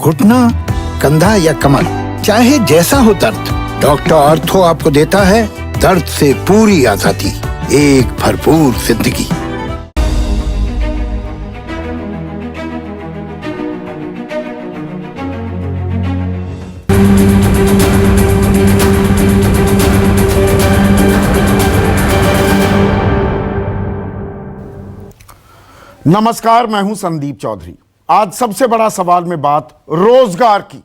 घुटना, कंधा या कमर, चाहे जैसा हो दर्द, डॉक्टर ऑर्थो आपको देता है दर्द से पूरी आजादी, एक भरपूर जिंदगी। नमस्कार, मैं हूं संदीप चौधरी। आज सबसे बड़ा सवाल में बात रोजगार की।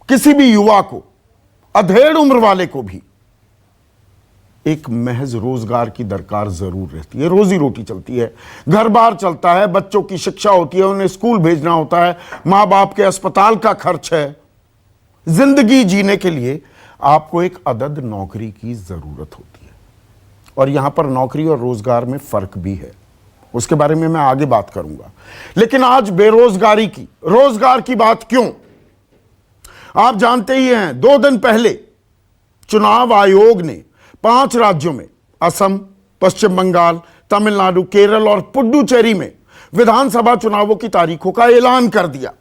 किसी भी युवा को, अधेड़ उम्र वाले को भी एक महज रोजगार की दरकार जरूर रहती है। रोजी रोटी चलती है, घर बार चलता है, बच्चों की शिक्षा होती है, उन्हें स्कूल भेजना होता है, मां बाप के अस्पताल का खर्च है। जिंदगी जीने के लिए आपको एक अदद नौकरी की जरूरत होती है, और यहां पर नौकरी और रोजगार में फर्क भी है। उसके बारे में मैं आगे बात करूंगा। लेकिन आज बेरोजगारी की, रोजगार की बात क्यों? आप जानते ही हैं, 2 दिन पहले चुनाव आयोग ने 5 राज्यों में, असम, पश्चिम बंगाल, तमिलनाडु, केरल और पुडुचेरी में विधानसभा चुनावों की तारीखों का ऐलान कर दिया।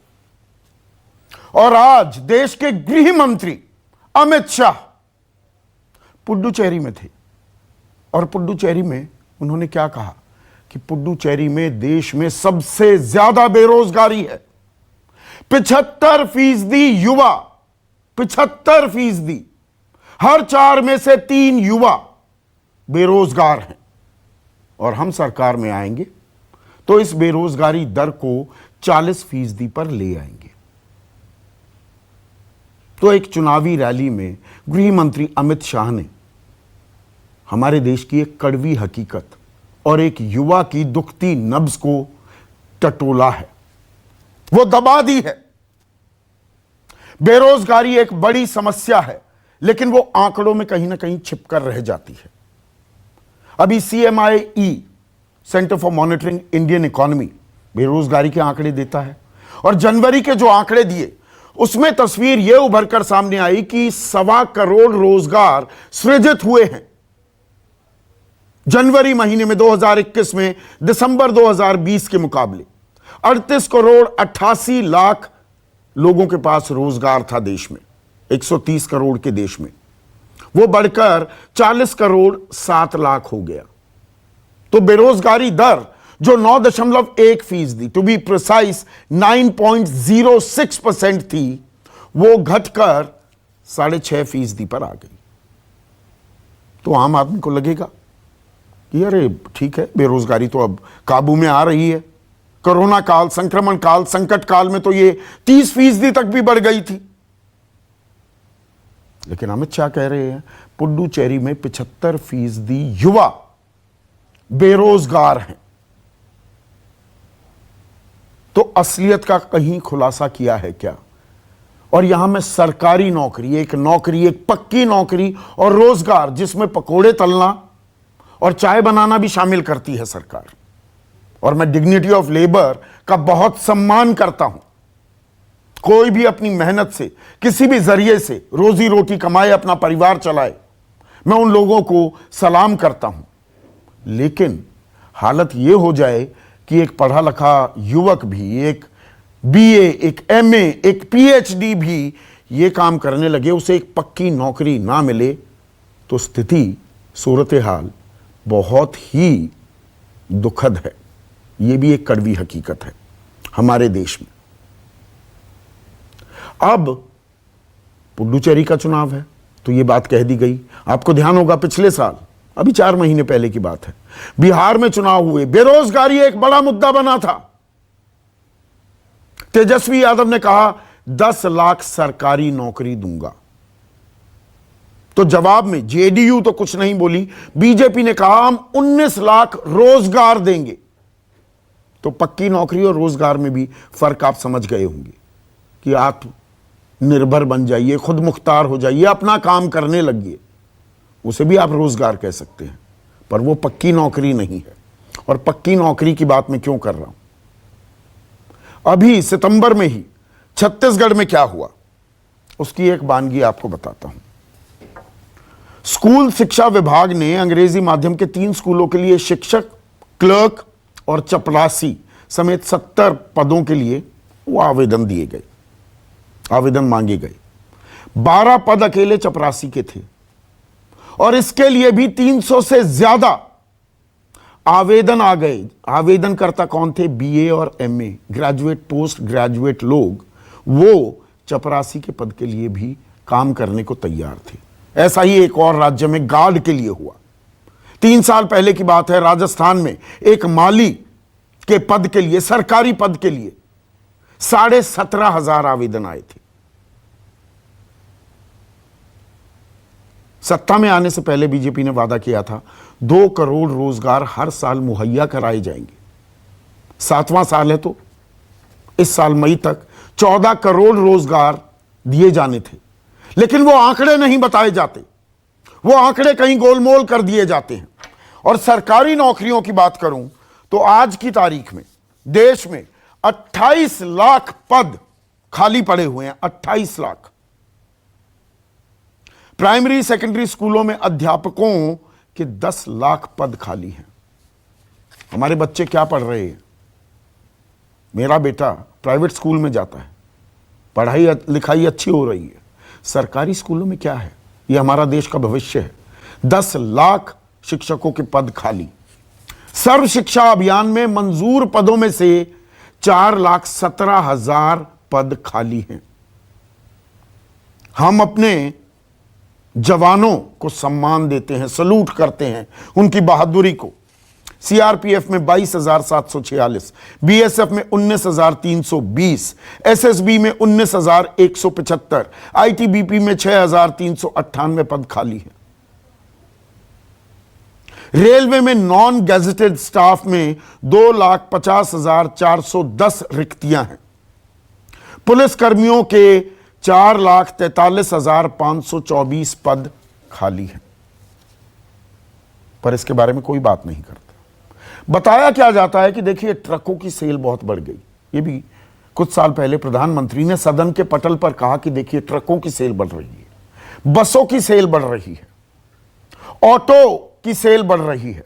और आज देश के गृह मंत्री अमित शाह पुडुचेरी में थे, और पुडुचेरी में उन्होंने क्या कहा कि पुडुचेरी में देश में सबसे ज्यादा बेरोजगारी है। 75% युवा, 75%, हर 4 में से 3 युवा बेरोजगार हैं। और हम सरकार में आएंगे तो इस बेरोजगारी दर को 40% पर ले आएंगे। तो एक चुनावी रैली में गृह मंत्री अमित शाह ने हमारे देश की एक कड़वी हकीकत और एक युवा की दुखती नब्ज को टटोला है, वो दबा दी है। बेरोजगारी एक बड़ी समस्या है, लेकिन वो आंकड़ों में कहीं ना कहीं छिपकर रह जाती है। अभी CMIE, centre for monitoring Indian economy, बेरोजगारी के आंकड़े देता है, और जनवरी के जो आंकड़े दिए उसमें तस्वीर यह उभरकर सामने आई कि 1.25 करोड़ रोजगार सृजित हुए हैं जनवरी महीने में 2021 में दिसंबर 2020 के मुकाबले। 38 करोड़ 88 लाख लोगों के पास रोजगार था देश में, 130 करोड़ के देश में। वो बढ़कर 40 करोड़ 7 लाख हो गया। तो बेरोजगारी दर जो 9.1%, टू बी प्रिसाइज 9.06% थी, वो घटकर 6.5% पर आ गई। तो आम आदमी को लगेगा कि अरे ठीक है, बेरोजगारी तो अब काबू में आ रही है। कोरोना काल, संक्रमण काल, संकट काल में तो ये 30% तक भी बढ़ गई थी। लेकिन अमित शाह कह रहे हैं पुडुचेरी में 75% युवा बेरोजगार हैं। तो असलियत का कहीं खुलासा किया है क्या? और यहां मैं सरकारी नौकरी, एक पक्की नौकरी और रोजगार जिसमें पकोड़े तलना और चाय बनाना भी शामिल करती है सरकार। और मैं डिग्निटी ऑफ लेबर का बहुत सम्मान करता हूं। कोई भी अपनी मेहनत से, किसी भी जरिए से रोजी रोटी कमाए, अपना परिवार चलाए, मैं उन लोगों को सलाम करता हूं। लेकिन हालत यह हो जाए कि एक पढ़ा लिखा युवक भी, एक BA, एक MA, एक PhD भी ये काम करने लगे, उसे एक पक्की नौकरी ना मिले, तो स्थिति, सूरत हाल बहुत ही दुखद है। यह भी एक कड़वी हकीकत है हमारे देश में। अब पुडुचेरी का चुनाव है तो यह बात कह दी गई। आपको ध्यान होगा पिछले साल, अभी 4 महीने पहले की बात है, बिहार में चुनाव हुए, बेरोजगारी एक बड़ा मुद्दा बना था। तेजस्वी यादव ने कहा 10 लाख सरकारी नौकरी दूंगा। तो जवाब में JDU तो कुछ नहीं बोली, बीजेपी ने कहा हम 19 लाख रोजगार देंगे। तो पक्की नौकरी और रोजगार में भी फर्क आप समझ गए होंगे कि आप निर्भर बन जाइए, खुद मुख्तार हो जाइए, अपना काम करने लगिए। उसे भी आप रोजगार कह सकते हैं, पर वो पक्की नौकरी नहीं है। और पक्की नौकरी की बात मैं क्यों कर रहा हूं? अभी सितंबर में ही छत्तीसगढ़ में क्या हुआ, उसकी एक वानगी आपको बताता हूं। स्कूल शिक्षा विभाग ने अंग्रेजी माध्यम के 3 स्कूलों के लिए शिक्षक, क्लर्क और चपरासी समेत 70 पदों के लिए वो आवेदन दिए गए, आवेदन मांगे गए। 12 पद अकेले चपरासी के थे और इसके लिए भी 300 से ज्यादा आवेदन आ गए। आवेदनकर्ता कौन थे? बीए और एमए, ग्रेजुएट, पोस्ट ग्रेजुएट लोग, वो चपरासी के पद के लिए भी काम करने को तैयार थे। ऐसा ही एक और राज्य में गार्ड के लिए हुआ। 3 साल पहले की बात है, राजस्थान में एक माली के पद के लिए, सरकारी पद के लिए 17,500 आवेदन आए थे। सत्ता में आने से पहले बीजेपी ने वादा किया था 2 करोड़ रोजगार हर साल मुहैया कराए जाएंगे। 7वां साल है तो इस साल मई तक 14 करोड़ रोजगार दिए जाने थे, लेकिन वो आंकड़े नहीं बताए जाते, वो आंकड़े कहीं गोलमोल कर दिए जाते हैं। और सरकारी नौकरियों की बात करूं तो आज की तारीख में देश में 28 लाख पद खाली पड़े हुए हैं। 28 लाख। प्राइमरी सेकेंडरी स्कूलों में अध्यापकों के 10 लाख पद खाली हैं। हमारे बच्चे क्या पढ़ रहे हैं? मेरा बेटा प्राइवेट स्कूल में जाता है, पढ़ाई लिखाई अच्छी हो रही है। सरकारी स्कूलों में क्या है? ये हमारा देश का भविष्य है। 10 लाख शिक्षकों के पद खाली। सर्व शिक्षा अभियान में मंजूर पदों में से 4,17,000 पद खाली हैं। हम अपने जवानों को सम्मान देते हैं, सलूट करते हैं उनकी बहादुरी को। सीआरपीएफ में 22,746, बीएसएफ में 19,320, एसएसबी में 19,175, आईटीबीपी में 6,398 पद खाली हैं। रेलवे में नॉन गैजेटेड स्टाफ में 2,50,410 रिक्तियां हैं। पुलिस कर्मियों के 4,43,524 पद खाली हैं, पर इसके बारे में कोई बात नहीं करता। बताया क्या जाता है कि देखिए ट्रकों की सेल बहुत बढ़ गई। ये भी कुछ साल पहले प्रधानमंत्री ने सदन के पटल पर कहा कि देखिए ट्रकों की सेल बढ़ रही है, बसों की सेल बढ़ रही है, ऑटो की सेल बढ़ रही है।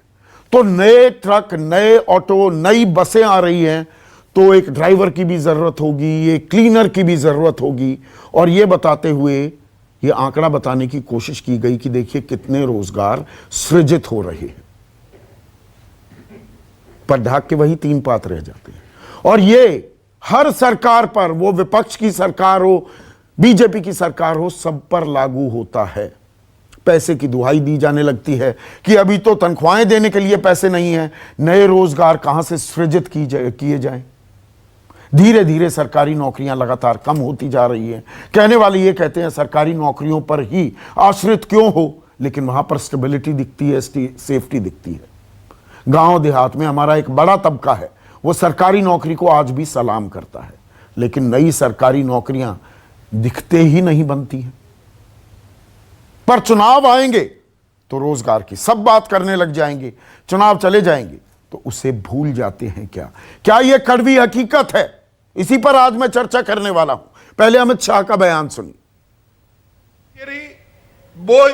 तो नए ट्रक, नए ऑटो, नई बसें आ रही हैं तो एक ड्राइवर की भी जरूरत होगी, एक क्लीनर की भी जरूरत होगी। और ये बताते हुए ये आंकड़ा बताने की कोशिश की गई कि देखिए कितने रोजगार सृजित हो रहे हैं, पर ढाक के वही 3 पात रह जाते हैं। और ये हर सरकार पर, वो विपक्ष की सरकार हो, बीजेपी की सरकार हो, सब पर लागू होता है। पैसे की दुहाई दी जाने लगती है कि अभी तो तनख्वाहें देने के लिए पैसे नहीं है, नए रोजगार कहां से सृजित किए जाएं। धीरे धीरे सरकारी नौकरियां लगातार कम होती जा रही हैं। कहने वाले ये कहते हैं सरकारी नौकरियों पर ही आश्रित क्यों हो, लेकिन वहां पर स्टेबिलिटी दिखती है, सेफ्टी दिखती है। गांव देहात में हमारा एक बड़ा तबका है, वो सरकारी नौकरी को आज भी सलाम करता है, लेकिन नई सरकारी नौकरियां दिखते ही नहीं बनती हैं। पर चुनाव आएंगे तो रोजगार की सब बात करने लग जाएंगे, चुनाव चले जाएंगे तो उसे भूल जाते हैं। क्या यह कड़वी हकीकत है? इसी पर आज मैं चर्चा करने वाला हूं। पहले अमित शाह का बयान सुनिए।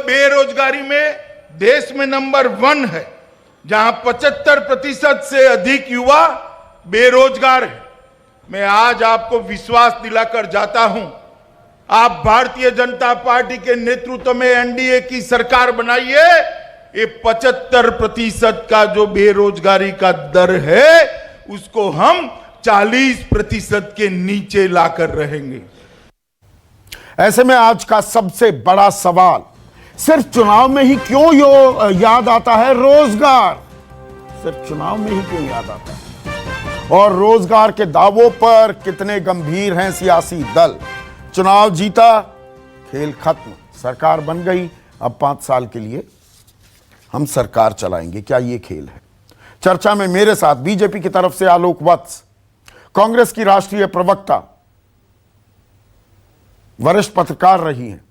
बेरोजगारी में देश में नंबर 1 है, जहां 75% से अधिक युवा बेरोजगार है। मैं आज आपको विश्वास दिलाकर जाता हूं, आप भारतीय जनता पार्टी के नेतृत्व में एनडीए की सरकार बनाइए, ये 75% का जो बेरोजगारी का दर है उसको हम 40% के नीचे लाकर रहेंगे। ऐसे में आज का सबसे बड़ा सवाल, सिर्फ चुनाव में ही क्यों याद आता है रोजगार? सिर्फ चुनाव में ही क्यों याद आता है? और रोजगार के दावों पर कितने गंभीर हैं सियासी दल? चुनाव जीता, खेल खत्म, सरकार बन गई, अब 5 साल के लिए हम सरकार चलाएंगे। क्या ये खेल है? चर्चा में मेरे साथ बीजेपी की तरफ से आलोक वत्स, कांग्रेस की राष्ट्रीय प्रवक्ता, वरिष्ठ पत्रकार रही हैं,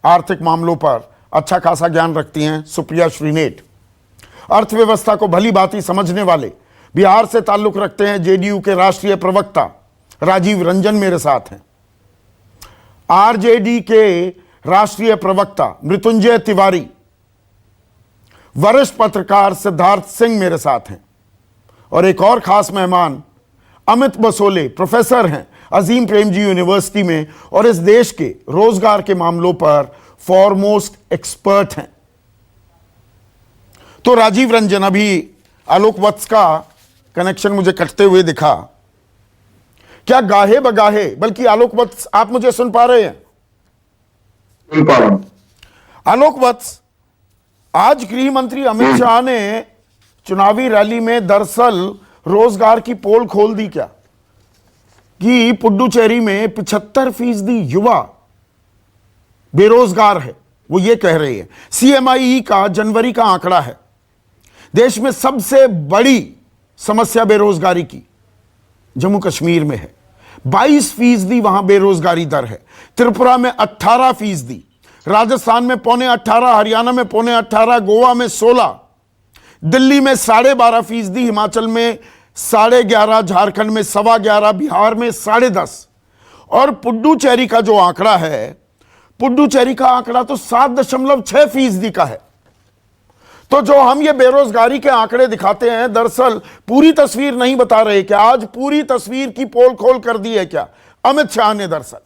आर्थिक मामलों पर अच्छा खासा ज्ञान रखती हैं सुप्रिया श्रीनेट, अर्थव्यवस्था को भली भांति समझने वाले, बिहार से ताल्लुक रखते हैं जेडीयू के राष्ट्रीय प्रवक्ता राजीव रंजन मेरे साथ हैं, आरजेडी के राष्ट्रीय प्रवक्ता मृत्युंजय तिवारी, वरिष्ठ पत्रकार सिद्धार्थ सिंह मेरे साथ हैं, और एक और खास मेहमान अमित बसोले, प्रोफेसर हैं अजीम प्रेमजी यूनिवर्सिटी में और इस देश के रोजगार के मामलों पर फॉरमोस्ट एक्सपर्ट हैं। तो राजीव रंजन, अभी आलोक वत्स का कनेक्शन मुझे कटते हुए दिखा, क्या गाहे बगाहे, बल्कि आलोक वत्स आप मुझे सुन पा रहे हैं? सुन पा रहा हूं। आलोक वत्स, आज गृह मंत्री अमित शाह ने चुनावी रैली में दरअसल रोजगार की पोल खोल दी क्या कि पुडुचेरी में 75% युवा बेरोजगार है। वो ये कह रहे हैं, सीएमआई का जनवरी का आंकड़ा है, देश में सबसे बड़ी समस्या बेरोजगारी की जम्मू कश्मीर में है। 22% वहां बेरोजगारी दर है। त्रिपुरा में 18%, राजस्थान में 18.25%, हरियाणा में 18.25%, गोवा में 16%, दिल्ली में 12.5%, हिमाचल में 11.5%, झारखंड में 11.25%, बिहार में 10.5%। और पुडुचेरी का जो आंकड़ा है, पुडुचेरी का आंकड़ा तो 7.6% का है। तो जो हम ये बेरोजगारी के आंकड़े दिखाते हैं, दरअसल पूरी तस्वीर नहीं बता रहे। क्या आज पूरी तस्वीर की पोल खोल कर दी है क्या अमित शाह ने दरअसल,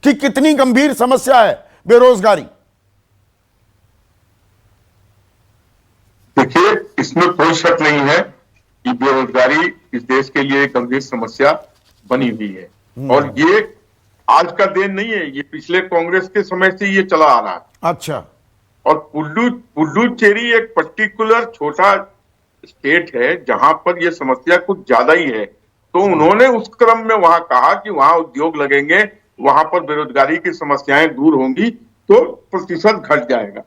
कि कितनी गंभीर समस्या है बेरोजगारी? देखिए, इसमें कोई शक नहीं है कि बेरोजगारी इस देश के लिए एक गंभीर समस्या बनी हुई है। और ये आज का दिन नहीं है, ये पिछले कांग्रेस के समय से ये चला आ रहा है। अच्छा। और पुडुचेरी एक पर्टिकुलर छोटा स्टेट है जहां पर यह समस्या कुछ ज्यादा ही है। तो उन्होंने उस क्रम में वहां कहा कि वहां उद्योग लगेंगे, वहां पर बेरोजगारी की समस्याएं दूर होंगी तो प्रतिशत घट जाएगा।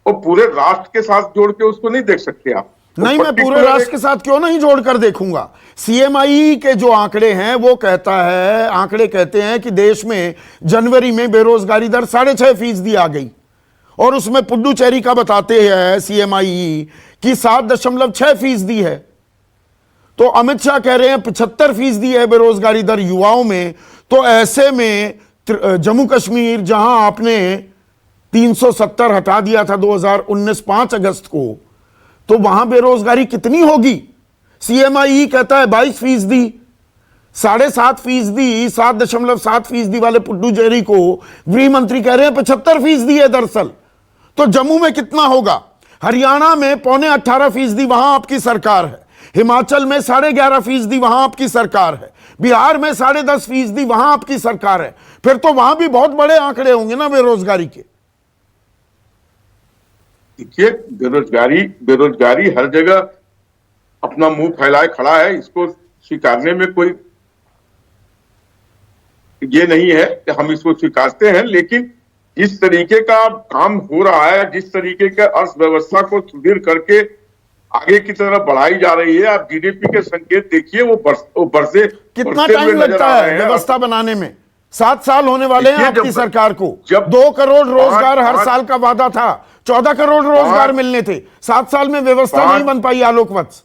और पूरे राष्ट्र के साथ जोड़ के उसको नहीं देख सकते आप। नहीं, मैं पूरे राष्ट्र के साथ क्यों नहीं जोड़कर देखूंगा। सीएमआई के जो आंकड़े हैं वो कहता है, आंकड़े कहते हैं कि देश में जनवरी में बेरोजगारी दर 6.5% आ गई, और उसमें पुडुचेरी का बताते हैं सीएमआई कि 7.6% है। तो अमित शाह कह रहे हैं 75% है बेरोजगारी दर युवाओं में। तो ऐसे में जम्मू कश्मीर, जहां आपने 370 हटा दिया था 2019 5 अगस्त को, तो वहां बेरोजगारी कितनी होगी? सीएमआई कहता है 22%, 7.5%, 7.7% वाले पुडुचेरी को गृह मंत्री कह रहे हैं 75% है दरअसल। तो जम्मू में कितना होगा? हरियाणा में 17.25%, वहां आपकी सरकार है। हिमाचल में 11.5%, वहां आपकी सरकार है। बिहार में 10.5%, वहां आपकी सरकार है। फिर तो वहां भी बहुत बड़े आंकड़े होंगे ना बेरोजगारी के। देखिए, बेरोजगारी हर जगह अपना मुंह फैलाए खड़ा है। इसको स्वीकारने में कोई ये नहीं है कि हम इसको स्वीकारते हैं, लेकिन जिस तरीके का काम हो रहा है, जिस तरीके के अर्थव्यवस्था को सुदृढ़ करके आगे की तरफ बढ़ाई जा रही है, आप जीडीपी के संकेत देखिए, वो बढ़ते कितना टाइम लगता है व्यवस्था बनाने में? 7 साल होने वाले हैं आपकी सरकार को। जब 2 करोड़ रोजगार हर साल का वादा था, 14 करोड़ रोजगार मिलने थे। 7 साल में व्यवस्था नहीं बन पाई आलोक वत्स।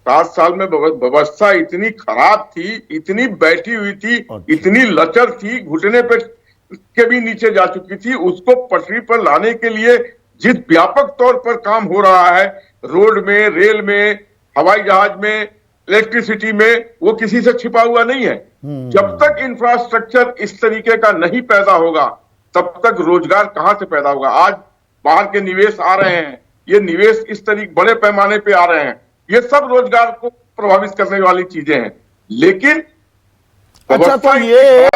7 साल में व्यवस्था इतनी खराब थी, इतनी बैठी हुई थी, इतनी लचर थी, घुटने पे के भी नीचे जा चुकी थी। उसको पटरी पर लाने के लिए जिस व्यापक तौर पर काम हो रहा है, रोड में, रेल में, हवाई जहाज में, इलेक्ट्रिसिटी में, वो किसी से छिपा हुआ नहीं है। जब तक इंफ्रास्ट्रक्चर इस तरीके का नहीं पैदा होगा, तब तक रोजगार कहां से पैदा होगा? आज बाहर के निवेश आ रहे हैं, ये निवेश इस तरीके बड़े पैमाने पे आ रहे हैं, ये सब रोजगार को प्रभावित करने वाली चीजें हैं। लेकिन अच्छा, तो ये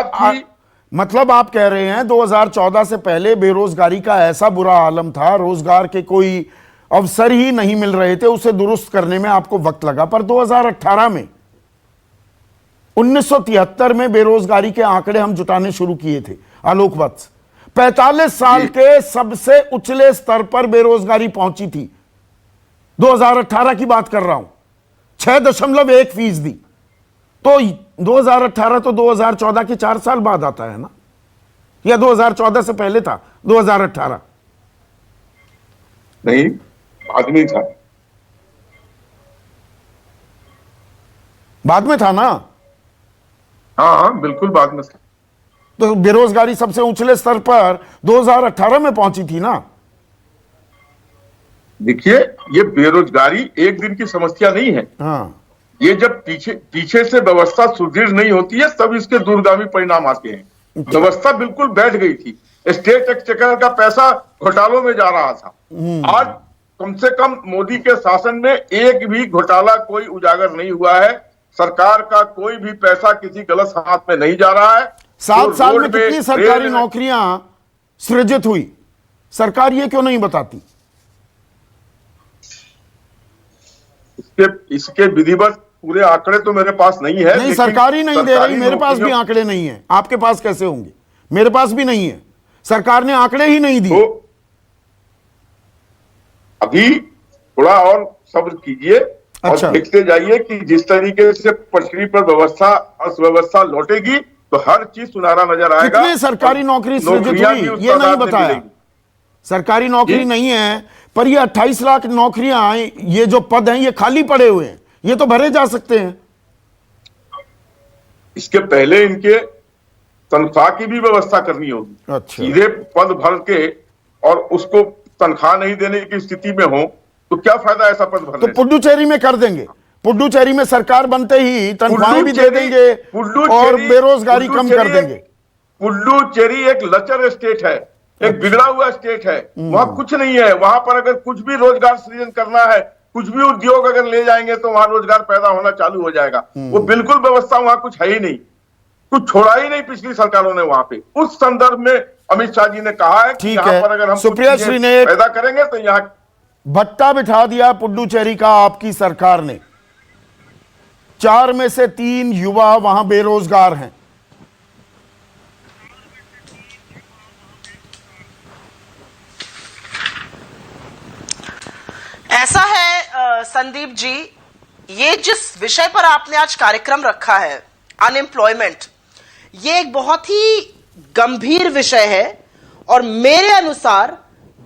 मतलब आप कह रहे हैं 2014 से पहले बेरोजगारी का ऐसा बुरा आलम था, रोजगार के कोई अवसर ही नहीं मिल रहे थे, उसे दुरुस्त करने में आपको वक्त लगा। पर 2018 में 1973 में बेरोजगारी के आंकड़े हम जुटाने शुरू किए थे आलोक वत्स। 45 साल के सबसे उछले स्तर पर बेरोजगारी पहुंची थी। 2018 की बात कर रहा हूं, 6.1%। तो 2018 तो 2014 के 4 साल बाद आता है ना, या 2014 से पहले था 2018? नहीं, बाद में था। बाद में था ना? हाँ, बिल्कुल बाद में था। तो बेरोजगारी सबसे ऊंचले स्तर पर 2018 में पहुंची थी ना? देखिए, ये बेरोजगारी एक दिन की समस्या नहीं है। हाँ। ये जब पीछे से व्यवस्था सुदृढ़ नहीं होती है तब इसके दूरगामी परिणाम आते हैं। व्यवस्था बिल्कुल बैठ गई थी, स्टेट एक्सचेकर का पैसा घोटालों में जा रहा था। आज कम से कम मोदी के शासन में एक भी घोटाला कोई उजागर नहीं हुआ है। सरकार का कोई भी पैसा किसी गलत हाथ में नहीं जा रहा है। 7 साल में कितनी सरकारी नौकरियां सृजित हुई, सरकार ये क्यों नहीं बताती? इसके विधिवत पूरे आंकड़े तो मेरे पास नहीं है। नहीं, सरकार ही नहीं दे रही। मेरे पास भी आंकड़े नहीं है, आपके पास कैसे होंगे? मेरे पास भी नहीं है, सरकार ने आंकड़े ही नहीं दिए। तो अभी थोड़ा और सब्र कीजिए अच्छा। और देखते जाइए कि जिस तरीके से पटरी पर व्यवस्था अर्थव्यवस्था लौटेगी तो हर चीज सुनहरा नजर आएगा। कितने सरकारी नौकरी सृजित हुई ये नहीं बताया। सरकारी नौकरी नहीं है, पर ये 28 लाख नौकरियां, ये जो पद हैं ये खाली पड़े हुए हैं, ये तो भरे जा सकते हैं। इसके पहले इनके तनख्वाह की भी व्यवस्था करनी होगी। अच्छा। सीधे पद भर के और उसको तनख्वाह नहीं देने की स्थिति में हो तो क्या फायदा ऐसा पद भरने तो पुडुचेरी में कर देंगे। पुडुचेरी में सरकार बनते ही तनख्वाहें भी दे देंगे और बेरोजगारी कम कर देंगे। पुडुचेरी एक लचर स्टेट है, एक बिगड़ा हुआ स्टेट है। वहां कुछ नहीं है। वहां पर अगर कुछ भी रोजगार सृजन करना है, कुछ भी उद्योग अगर ले जाएंगे तो वहां रोजगार पैदा होना चालू हो जाएगा। वो बिल्कुल व्यवस्था वहां कुछ है ही नहीं, कुछ छोड़ा ही नहीं पिछली सरकारों ने वहां पे। उस संदर्भ में अमित शाह जी ने कहा है कि यहाँ पर अगर हम सुप्रिया श्री ने पैदा करेंगे तो यहाँ भट्टा बिठा दिया पुडुचेरी का आपकी सरकार ने। 4 में से 3 युवा वहां बेरोजगार हैं। ऐसा है संदीप जी, ये जिस विषय पर आपने आज कार्यक्रम रखा है, अनएम्प्लॉयमेंट, ये एक बहुत ही गंभीर विषय है। और मेरे अनुसार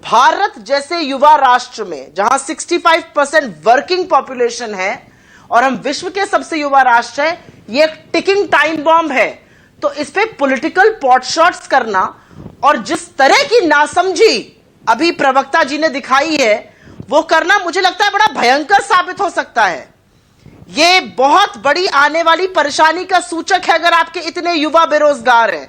भारत जैसे युवा राष्ट्र में जहां 65% वर्किंग पॉपुलेशन है और हम विश्व के सबसे युवा राष्ट्र है, ये एक टिकिंग टाइम बॉम्ब है। तो इस पे पॉलिटिकल पॉटशॉट्स करना और जिस तरह की नासमझी अभी प्रवक्ता जी ने दिखाई है वो करना, मुझे लगता है बड़ा भयंकर साबित हो सकता है। ये बहुत बड़ी आने वाली परेशानी का सूचक है अगर आपके इतने युवा बेरोजगार हैं।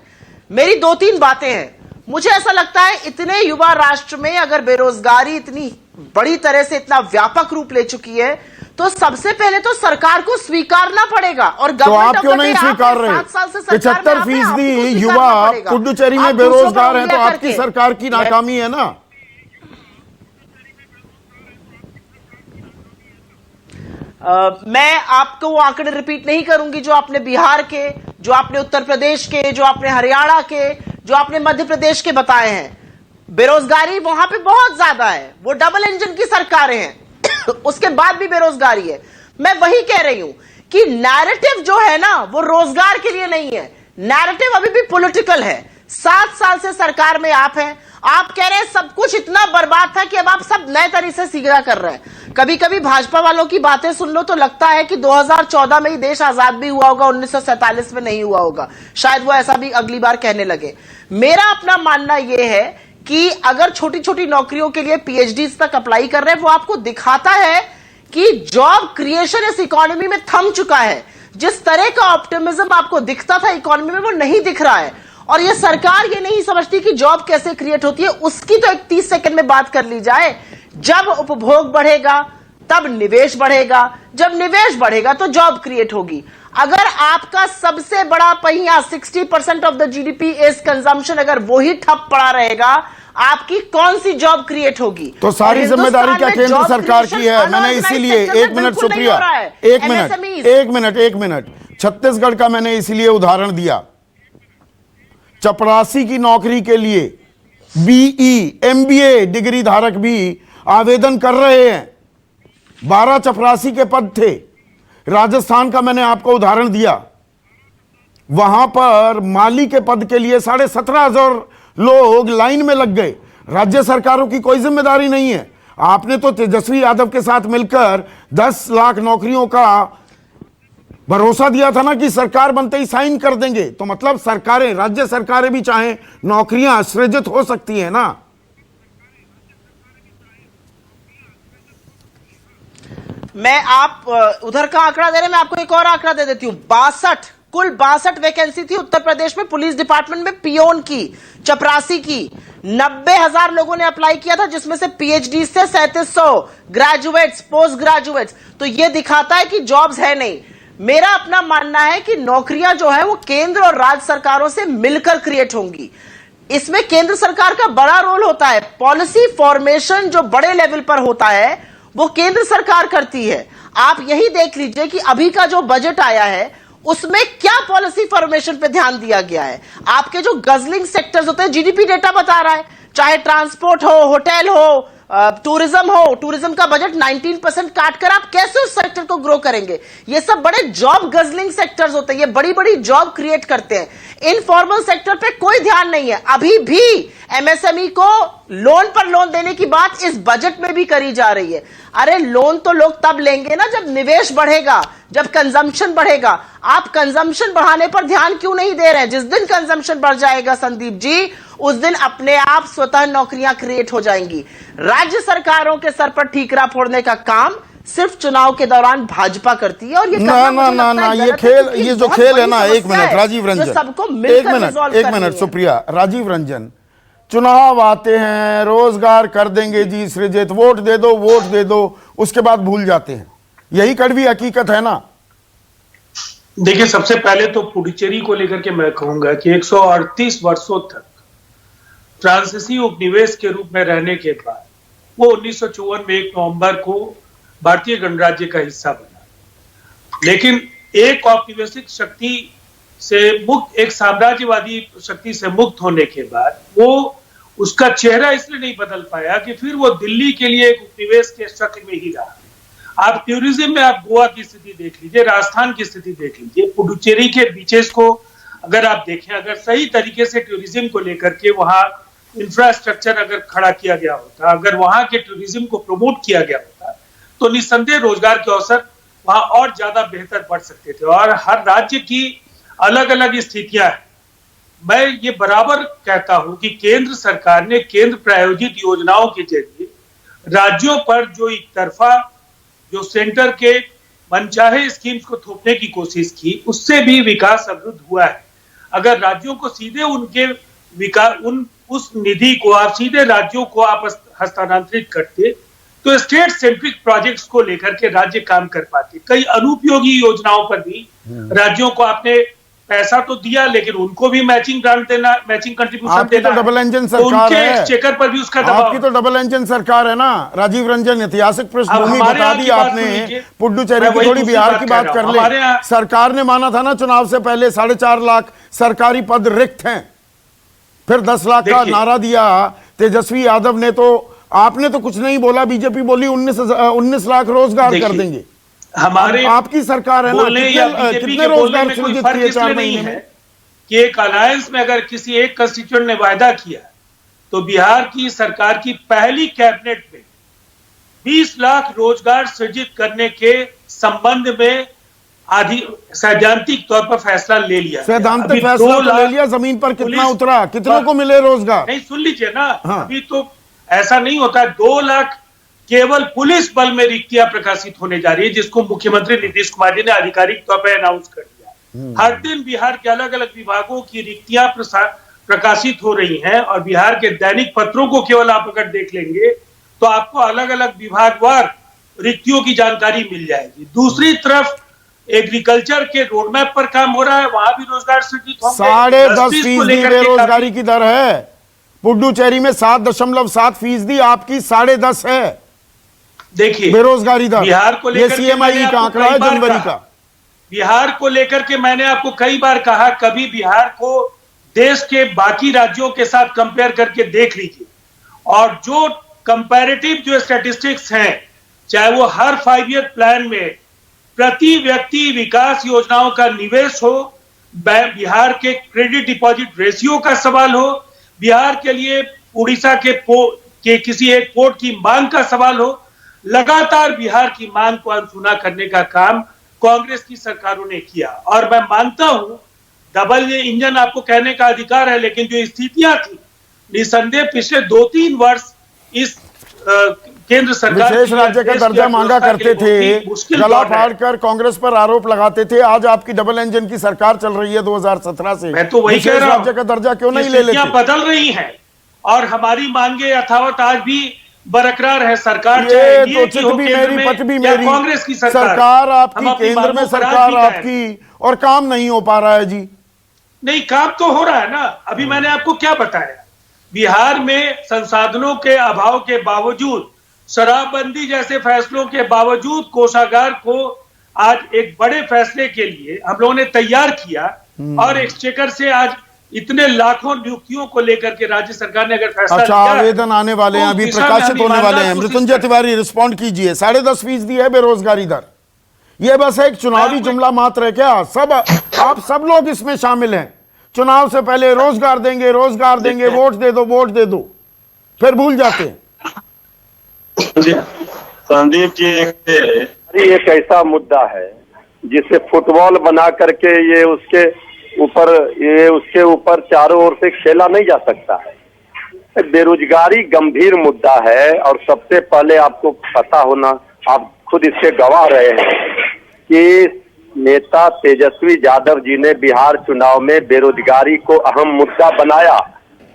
मेरी 2-3 बातें हैं। मुझे ऐसा लगता है इतने युवा राष्ट्र में अगर बेरोजगारी इतनी बड़ी तरह से इतना व्यापक रूप ले चुकी है तो सबसे पहले तो सरकार को स्वीकारना पड़ेगा। और तो आप क्यों नहीं स्वीकार रहे? 75% युवा पुडुचेरी में बेरोजगार हैं, तो आपकी सरकार की नाकामी है ना। मैं आपको वो आंकड़े रिपीट नहीं करूंगी जो आपने बिहार के, जो आपने उत्तर प्रदेश के, जो आपने हरियाणा के, जो आपने मध्य प्रदेश के बताए हैं। बेरोजगारी वहां पे बहुत ज्यादा है, वो डबल इंजन की सरकारें हैं उसके बाद भी बेरोजगारी है। मैं वही कह रही हूं कि नैरेटिव जो है ना वो रोजगार के लिए नहीं है, नैरेटिव अभी भी पॉलिटिकल है। 7 साल से सरकार में आप हैं, आप कह रहे हैं सब कुछ इतना बर्बाद था कि अब आप सब नए तरीके से सीधा कर रहे हैं। कभी कभी भाजपा वालों की बातें सुन लो तो लगता है कि 2014 में ही देश आजाद भी हुआ होगा, 1947 में नहीं हुआ होगा। शायद वो ऐसा भी अगली बार कहने लगे। मेरा अपना मानना यह है कि अगर छोटी छोटी नौकरियों के लिए पीएचडी तक अप्लाई कर रहे हैं, वो आपको दिखाता है कि जॉब क्रिएशन इस इकोनॉमी में थम चुका है। जिस तरह का ऑप्टिमिज्म आपको दिखता था इकोनॉमी में वो नहीं दिख रहा है। और ये सरकार ये नहीं समझती कि जॉब कैसे क्रिएट होती है। उसकी तो एक 30 सेकंड में बात कर ली जाए। जब उपभोग बढ़ेगा तब निवेश बढ़ेगा, जब निवेश बढ़ेगा तो जॉब क्रिएट होगी। अगर आपका सबसे बड़ा पहिया 60% of the GDP is consumption, अगर वही ठप पड़ा रहेगा, आपकी कौन सी जॉब क्रिएट होगी? तो सारी जिम्मेदारी क्या केंद्र सरकार की है? मैंने इसीलिए 1 मिनट सुप्रिया, 1 मिनट छत्तीसगढ़ का मैंने इसीलिए उदाहरण दिया। चपरासी की नौकरी के लिए बीई एमबीए डिग्री धारक भी आवेदन कर रहे हैं। 12 चपरासी के पद थे। राजस्थान का मैंने आपको उदाहरण दिया, वहां पर माली के पद के लिए 17,500 लोग लाइन में लग गए। राज्य सरकारों की कोई जिम्मेदारी नहीं है। आपने तो तेजस्वी यादव के साथ मिलकर 10 लाख नौकरियों का भरोसा दिया था ना कि सरकार बनते ही साइन कर देंगे। तो मतलब सरकारें, राज्य सरकारें भी चाहें नौकरियां सृजित हो सकती हैं ना। मैं आप उधर का आंकड़ा दे रहे हैं, मैं आपको एक और आंकड़ा दे देती हूं। कुल 62 वैकेंसी थी उत्तर प्रदेश में पुलिस डिपार्टमेंट में पियोन की, चपरासी की। 90,000 लोगों ने अप्लाई किया था, जिसमें से पीएचडी से 3700, ग्रेजुएट्स, पोस्ट ग्रेजुएट्स। तो यह दिखाता है कि जॉब्स है नहीं। मेरा अपना मानना है कि नौकरियां जो है वो केंद्र और राज्य सरकारों से मिलकर क्रिएट होंगी। इसमें केंद्र सरकार का बड़ा रोल होता है। पॉलिसी फॉर्मेशन जो बड़े लेवल पर होता है वो केंद्र सरकार करती है। आप यही देख लीजिए कि अभी का जो बजट आया है उसमें क्या पॉलिसी फॉर्मेशन पे ध्यान दिया गया है। आपके जो गजलिंग सेक्टर्स होते हैं, जीडीपी डेटा बता रहा है, चाहे ट्रांसपोर्ट हो, होटल हो, टूरिज्म हो, टूरिज्म का बजट 19% काटकर आप कैसे उस सेक्टर को ग्रो करेंगे। ये सब बड़े जॉब गजलिंग सेक्टर्स होते हैं, ये बड़ी बड़ी जॉब क्रिएट करते हैं। इनफॉर्मल सेक्टर पे कोई ध्यान नहीं है। अभी भी एमएसएमई को लोन पर लोन देने की बात इस बजट में भी करी जा रही है। अरे लोन तो लोग तब लेंगे ना जब निवेश बढ़ेगा, जब कंजम्पशन बढ़ेगा। आप कंजम्पशन बढ़ाने पर ध्यान क्यों नहीं दे रहे हैं? जिस दिन कंजम्पशन बढ़ जाएगा संदीप जी, उस दिन अपने आप स्वतः नौकरियां क्रिएट हो जाएंगी। राज्य सरकारों के सर पर ठीकरा फोड़ने का काम सिर्फ चुनाव के दौरान भाजपा करती है। और ये ना ये खेल, ये जो खेल है ना, एक मिनट राजीव रंजन, सबको एक मिनट सुप्रिया, राजीव रंजन, चुनाव आते हैं, रोजगार कर देंगे जी सृजित, वोट दे दो, उसके बाद भूल जाते हैं। यही कड़वी हकीकत है ना। देखिए, सबसे पहले तो पुडुचेरी को लेकर के मैं कहूंगा कि 138 वर्षों तक फ्रांसीसी उपनिवेश के रूप में रहने के बाद वो 1954 में 1 नवंबर को भारतीय गणराज्य का हिस्सा बना। लेकिन एक औपनिवेशिक शक्ति से मुक्त, एक साम्राज्यवादी शक्ति से मुक्त होने के बाद वो उसका चेहरा इसलिए नहीं बदल पाया कि फिर वो दिल्ली के लिए एक उपनिवेश के शक्ल में ही रहा। आप टूरिज्म में आप गोवा की स्थिति देख लीजिए, राजस्थान की स्थिति देख लीजिए, पुडुचेरी के बीचेस को अगर आप देखें, अगर सही तरीके से टूरिज्म को लेकर के वहां इंफ्रास्ट्रक्चर अगर खड़ा किया गया होता, अगर वहां के टूरिज्म को प्रमोट किया गया होता, तो निस्संदेह रोजगार के अवसर वहां और ज्यादा बेहतर बढ़ सकते थे। और हर राज्य की अलग अलग स्थितियां हैं। मैं ये बराबर कहता हूं कि केंद्र सरकार ने केंद्र प्रायोजित योजनाओं के जरिए राज्यों पर जो एक तरफा जो सेंटर के मनचाहे स्कीम्स को थोपने की कोशिश की, उससे भी विकास अवरुद्ध हुआ है। अगर राज्यों को सीधे उनके विकास उस निधि को आप सीधे राज्यों को आप हस्तांतरित करते तो स्टेट सेंट्रिक प्रोजेक्ट्स को लेकर के राज्य काम कर पाते। कई अनुपयोगी योजनाओं पर भी राज्यों को आपने पैसा तो दिया, लेकिन उनको भी मैचिंग ग्रांट देना, मैचिंग कंट्रीब्यूशन देना। तो डबल इंजन सरकार उनके है, एक्सचेकर पर भी उसका दबाव। आपकी तो डबल इंजन सरकार है ना राजीव रंजन। ऐतिहासिक पृष्ठभूमि बता दी आपने, पुडुचेरी की, थोड़ी बिहार की बात कर ले। सरकार ने माना था ना चुनाव से पहले 4.5 लाख सरकारी पद रिक्त हैं, फिर 10 लाख का नारा दिया तेजस्वी यादव ने। तो आपने तो कुछ नहीं बोला, बीजेपी बोली 19 लाख रोजगार कर देंगे। हमारे आपकी सरकार है ना, कितने रोजगार सृजित किए 4 महीने में? कि एक अलायंस में अगर किसी एक कंस्टिट्यूएंट ने वायदा किया तो बिहार की सरकार की पहली कैबिनेट में 20 लाख रोजगार सृजित करने के संबंध में सैद्धांतिक तौर पर फैसला ले लिया। सैद्धांतिक फैसला तो ले लिया, जमीन पर कितना उतरा, कितनों को मिले रोजगार? नहीं, सुन लीजिए ना। हाँ। अभी तो ऐसा नहीं होता है। 2 लाख केवल पुलिस बल में रिक्तियां प्रकाशित होने जा रही है, जिसको मुख्यमंत्री नीतीश कुमार जी ने आधिकारिक तौर पर अनाउंस कर दिया। हर दिन बिहार के अलग अलग विभागों की रिक्तियां प्रकाशित हो रही हैं, और बिहार के दैनिक पत्रों को केवल आप अगर देख लेंगे तो आपको अलग अलग विभागवार रिक्तियों की जानकारी मिल जाएगी। दूसरी तरफ एग्रीकल्चर के रोडमैप पर काम हो रहा है, वहां भी रोजगार सृजित होंगे। 10.5% बेरोजगारी की दर है पुडुचेरी में, 7.7% आपकी 10.5% है देखिए बेरोजगारी दर। बिहार को लेकर सीएमआई का आंकड़ा है जनवरी का। बिहार को लेकर के मैंने आपको कई बार कहा, कभी बिहार को देश के बाकी राज्यों के साथ कंपेयर करके देख लीजिए, और जो कंपैरेटिव जो स्टैटिस्टिक्स हैं, चाहे वो हर 5 ईयर प्लान में प्रति व्यक्ति विकास योजनाओं का निवेश हो, बिहार के क्रेडिट डिपॉजिट रेशियो का सवाल हो, बिहार के लिए उड़ीसा के किसी एक पोर्ट की मांग का सवाल हो, लगातार बिहार की मांग को अनसुना करने का काम कांग्रेस की सरकारों ने किया। और मैं मानता हूं डबल इंजन आपको कहने का अधिकार है, लेकिन जो स्थितियां थी, निसंदेह पिछले 2-3 वर्ष इस केंद्र सरकार विशेष राज्य का दर्जा मांगा करते थे, गला फाड़कर कांग्रेस पर आरोप लगाते थे। आज आपकी डबल इंजन की सरकार चल रही है 2017 से। मैं तो वही कह रहा हूं, राज्य का दर्जा क्यों नहीं ले लेते? बदल रही हैं और हमारी मांगे यथावत आज भी बरकरार है। सरकार ये तो चित भी मेरी पट भी मेरी, कांग्रेस की सरकार आपकी, केंद्र में सरकार आपकी, और काम नहीं हो पा रहा है जी। नहीं, काम तो हो रहा है ना। अभी मैंने आपको क्या बताया, बिहार में संसाधनों के अभाव के बावजूद, शराबबंदी जैसे फैसलों के बावजूद कोषागार को आज एक बड़े फैसले के लिए हम लोगों ने तैयार किया और एक्सचेकर से आज इतने लाखों नियुक्तियों को लेकर के राज्य सरकार ने अगर फैसला अच्छा, आवेदन आने वाले हैं, अभी प्रकाशित होने वाले हैं। मृत्युंजय तिवारी रिस्पॉन्ड कीजिए। 10.5% है बेरोजगारी दर। ये बस एक चुनावी जुमला मात्र है क्या? सब आप सब लोग इसमें शामिल हैं। चुनाव से पहले रोजगार देंगे, रोजगार देंगे, वोट दे दो, वोट दे दो, फिर भूल जाते हैं। संदीप जी, एक ऐसा मुद्दा है जिसे फुटबॉल बना करके ये उसके ऊपर चारों ओर से खेला नहीं जा सकता है। बेरोजगारी गंभीर मुद्दा है और सबसे पहले आपको पता होना, आप खुद इसके गवाह रहे हैं कि नेता तेजस्वी यादव जी ने बिहार चुनाव में बेरोजगारी को अहम मुद्दा बनाया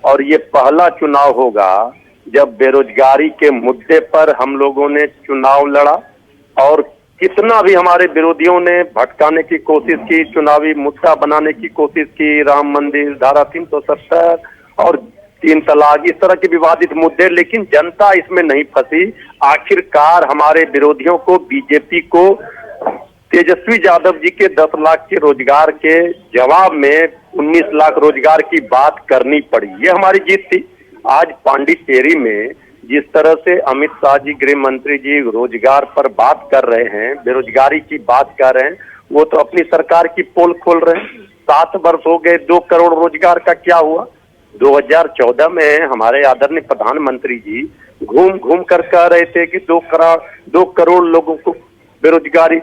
और ये पहला चुनाव होगा जब बेरोजगारी के मुद्दे पर हम लोगों ने चुनाव लड़ा। और कितना भी हमारे विरोधियों ने भटकाने की कोशिश की, चुनावी मुद्दा बनाने की कोशिश की, राम मंदिर, धारा 370 और 3 तलाक, इस तरह के विवादित मुद्दे, लेकिन जनता इसमें नहीं फंसी। आखिरकार हमारे विरोधियों को, बीजेपी को तेजस्वी यादव जी के 10 लाख के रोजगार के जवाब में 19 लाख रोजगार की बात करनी पड़ी। ये हमारी जीत थी। आज पांडिचेरी में जिस तरह से अमित शाह जी, गृह मंत्री जी रोजगार पर बात कर रहे हैं, बेरोजगारी की बात कर रहे हैं, वो तो अपनी सरकार की पोल खोल रहे हैं। 7 वर्ष हो गए, 2 करोड़ रोजगार का क्या हुआ? 2014 में हमारे आदरणीय प्रधानमंत्री जी घूम घूम कर कह रहे थे कि 2 करोड़ लोगों को बेरोजगारी,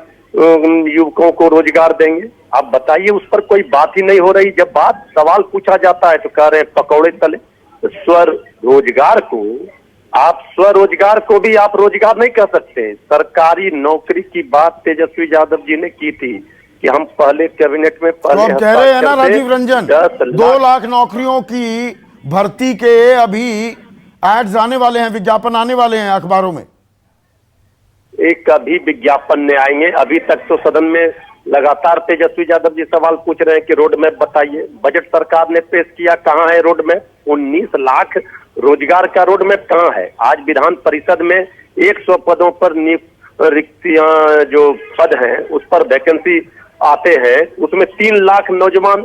युवकों को रोजगार देंगे। आप बताइए, उस पर कोई बात ही नहीं हो रही। जब सवाल पूछा जाता है तो कह रहे हैं पकौड़े तले। स्वरोजगार को भी आप रोजगार नहीं कह सकते। सरकारी नौकरी की बात तेजस्वी यादव जी ने की थी कि हम पहले कैबिनेट में तो आप कह रहे हैं ना राजीव रंजन, 2 लाख नौकरियों की भर्ती के अभी एड्स आने वाले हैं, विज्ञापन आने वाले हैं अखबारों में। एक अभी विज्ञापन नहीं आएंगे। अभी तक तो सदन में लगातार तेजस्वी यादव जी सवाल पूछ रहे हैं कि रोड मैप बताइए। बजट सरकार ने पेश किया, कहाँ है रोड मैप? 19 लाख रोजगार का रोड मैप कहाँ है? आज विधान परिषद में 100 पदों पर रिक्तियां जो पद हैं उस पर वैकेंसी आते हैं, उसमें 3 लाख नौजवान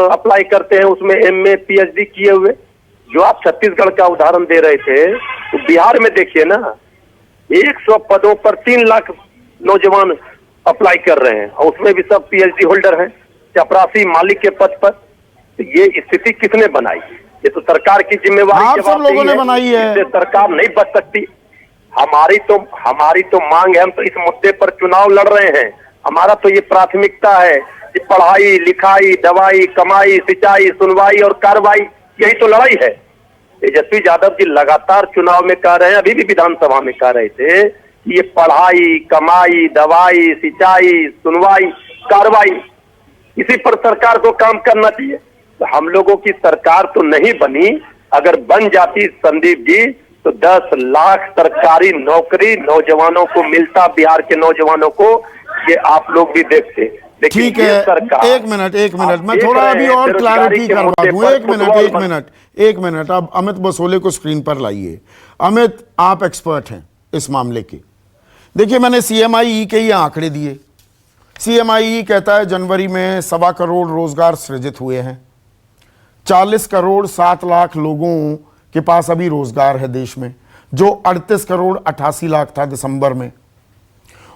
अप्लाई करते हैं, उसमें MA PhD किए हुए। जो आप छत्तीसगढ़ का उदाहरण दे रहे थे, तो बिहार में देखिए ना, 100 पदों पर 3 लाख नौजवान अप्लाई कर रहे हैं और उसमें भी सब PhD होल्डर हैं, चपरासी मालिक के पद पर। तो ये स्थिति किसने बनाई? ये तो सरकार की जिम्मेवारी, आप सब लोगों ने बनाई है। इससे सरकार नहीं बच सकती। हमारी तो मांग है, हम तो इस मुद्दे पर चुनाव लड़ रहे हैं। हमारा तो ये प्राथमिकता है कि पढ़ाई, लिखाई, दवाई, कमाई, सिंचाई, सुनवाई और कार्रवाई, यही तो लड़ाई है। तेजस्वी यादव जी लगातार चुनाव में कह रहे हैं, अभी भी विधानसभा में कह रहे थे कि ये पढ़ाई, कमाई, दवाई, सिंचाई, सुनवाई, कार्रवाई, इसी पर सरकार को काम करना चाहिए। तो हम लोगों की सरकार तो नहीं बनी। अगर बन जाती संदीप जी, तो 10 लाख सरकारी नौकरी नौजवानों को मिलता, बिहार के नौजवानों को, ये आप लोग भी देखते। ठीक है, एक मिनट मैं थोड़ा अभी और क्लैरिटी करवा दूं। एक मिनट अब अमित बसोले को स्क्रीन पर लाइए। अमित, आप एक्सपर्ट हैं इस मामले के। देखिए, मैंने CMIE के ही आंकड़े दिए। CMIE कहता है जनवरी में 1.25 करोड़ रोजगार सृजित हुए हैं। 40 करोड़ 7 लाख लोगों के पास अभी रोजगार है देश में, जो 38 करोड़ 88 लाख था दिसंबर में।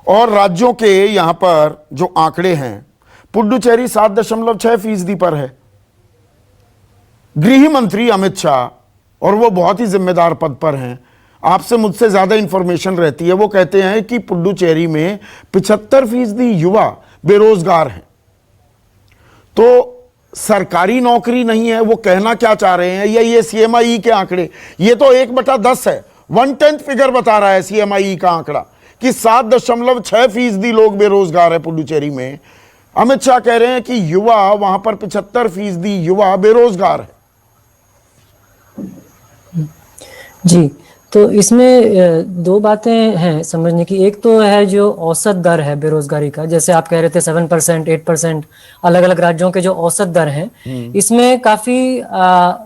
और राज्यों के यहां पर जो आंकड़े हैं, पुडुचेरी 7.6% पर है। गृह मंत्री अमित शाह, और वो बहुत ही जिम्मेदार पद पर हैं, आपसे मुझसे ज्यादा इंफॉर्मेशन रहती है, वो कहते हैं कि पुडुचेरी में 75% युवा बेरोजगार हैं। तो सरकारी नौकरी नहीं है, वो कहना क्या चाह रहे हैं? या ये CMIE के आंकड़े? ये तो 1/10 है, 1/10 फिगर बता रहा है CMI का आंकड़ा कि 7.6% लोग बेरोजगार है पुडुचेरी में। अमित शाह कह रहे हैं कि युवा वहां पर 75% युवा बेरोजगार है। जी, तो इसमें दो बातें हैं समझने की। एक तो है जो औसत दर है बेरोजगारी का, जैसे आप कह रहे थे 7%, 8%, अलग अलग राज्यों के जो औसत दर हैं, इसमें काफी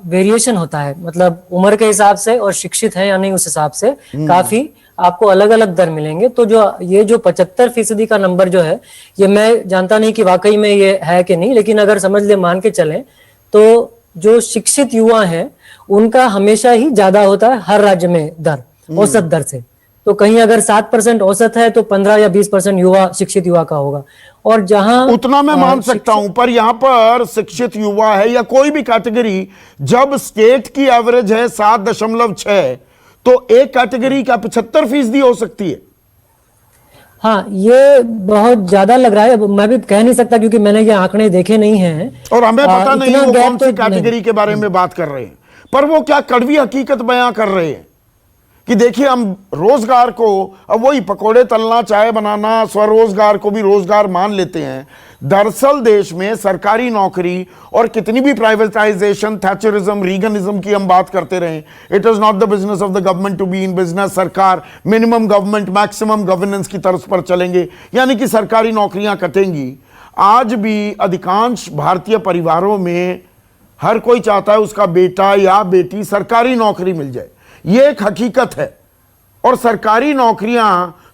वेरिएशन होता है, मतलब उम्र के हिसाब से और शिक्षित है या नहीं उस हिसाब से काफी आपको अलग अलग दर मिलेंगे। तो जो 75% का नंबर जो है, ये मैं जानता नहीं कि वाकई में ये है कि नहीं, लेकिन अगर समझ ले मान के चलें तो जो शिक्षित युवा हैं उनका हमेशा ही ज्यादा होता है हर राज्य में दर, औसत दर से। तो कहीं अगर 7% औसत है तो 15 या 20% युवा शिक्षित युवा का होगा। और जहां उतना मैं मान सकता हूं, पर यहां पर शिक्षित युवा है या कोई भी कैटेगरी, जब स्टेट की एवरेज है 7.6, तो एक कैटेगरी का 75% हो सकती है। हाँ, ये बहुत ज्यादा लग रहा है। अब मैं भी कह नहीं सकता क्योंकि मैंने ये आंकड़े देखे नहीं हैं और हमें पता नहीं वो कौन सी तो कैटेगरी के बारे में बात कर रहे हैं, पर वो क्या कड़वी हकीकत बयां कर रहे हैं कि देखिए हम रोजगार को, अब वही पकोड़े तलना, चाय बनाना, स्वरोजगार को भी रोजगार मान लेते हैं। दरअसल देश में सरकारी नौकरी और कितनी भी प्राइवेटाइजेशन, थैचरिज्म, रीगनिज्म की हम बात करते रहे, it is not the business of the government to be in business. सरकार मिनिमम गवर्नमेंट मैक्सिमम गवर्नेंस की तर्ज पर चलेंगे, यानी कि सरकारी नौकरियां कटेंगी। आज भी अधिकांश भारतीय परिवारों में हर कोई चाहता है उसका बेटा या बेटी सरकारी नौकरी मिल जाए, ये एक हकीकत है। और सरकारी नौकरियां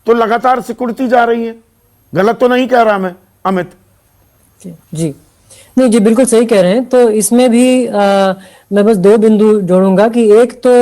तो लगातार सिकुड़ती जा रही हैं। गलत तो नहीं कह रहा मैं अमित? जी नहीं जी, बिल्कुल सही कह रहे हैं। तो इसमें भी मैं बस दो बिंदु जोड़ूंगा कि एक तो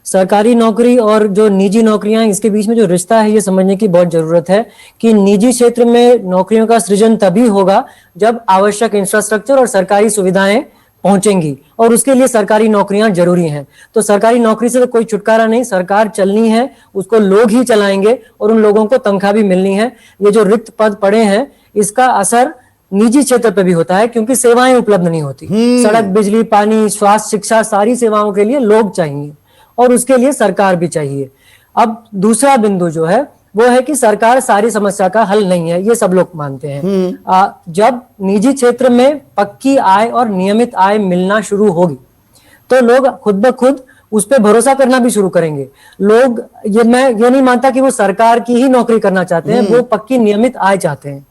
सरकारी नौकरी और जो निजी नौकरियां, इसके बीच में जो रिश्ता है ये समझने की बहुत जरूरत है कि निजी क्षेत्र में नौकरियों का सृजन तभी होगा जब आवश्यक इंफ्रास्ट्रक्चर और सरकारी सुविधाएं पहुंचेंगी, और उसके लिए सरकारी नौकरियां जरूरी हैं। तो सरकारी नौकरी से तो कोई छुटकारा नहीं, सरकार चलनी है, उसको लोग ही चलाएंगे और उन लोगों को तनख्वाह भी मिलनी है। ये जो रिक्त पद पड़े हैं इसका असर निजी क्षेत्र पे भी होता है क्योंकि सेवाएं उपलब्ध नहीं होती। सड़क, बिजली, पानी, स्वास्थ्य, शिक्षा, सारी सेवाओं के लिए लोग चाहिए और उसके लिए सरकार भी चाहिए। अब दूसरा बिंदु जो है वो है कि सरकार सारी समस्या का हल नहीं है, ये सब लोग मानते हैं। जब निजी क्षेत्र में पक्की आय और नियमित आय मिलना शुरू होगी तो लोग खुद ब खुद उस पर भरोसा करना भी शुरू करेंगे। लोग मैं ये नहीं मानता कि वो सरकार की ही नौकरी करना चाहते हैं, वो पक्की नियमित आय चाहते हैं।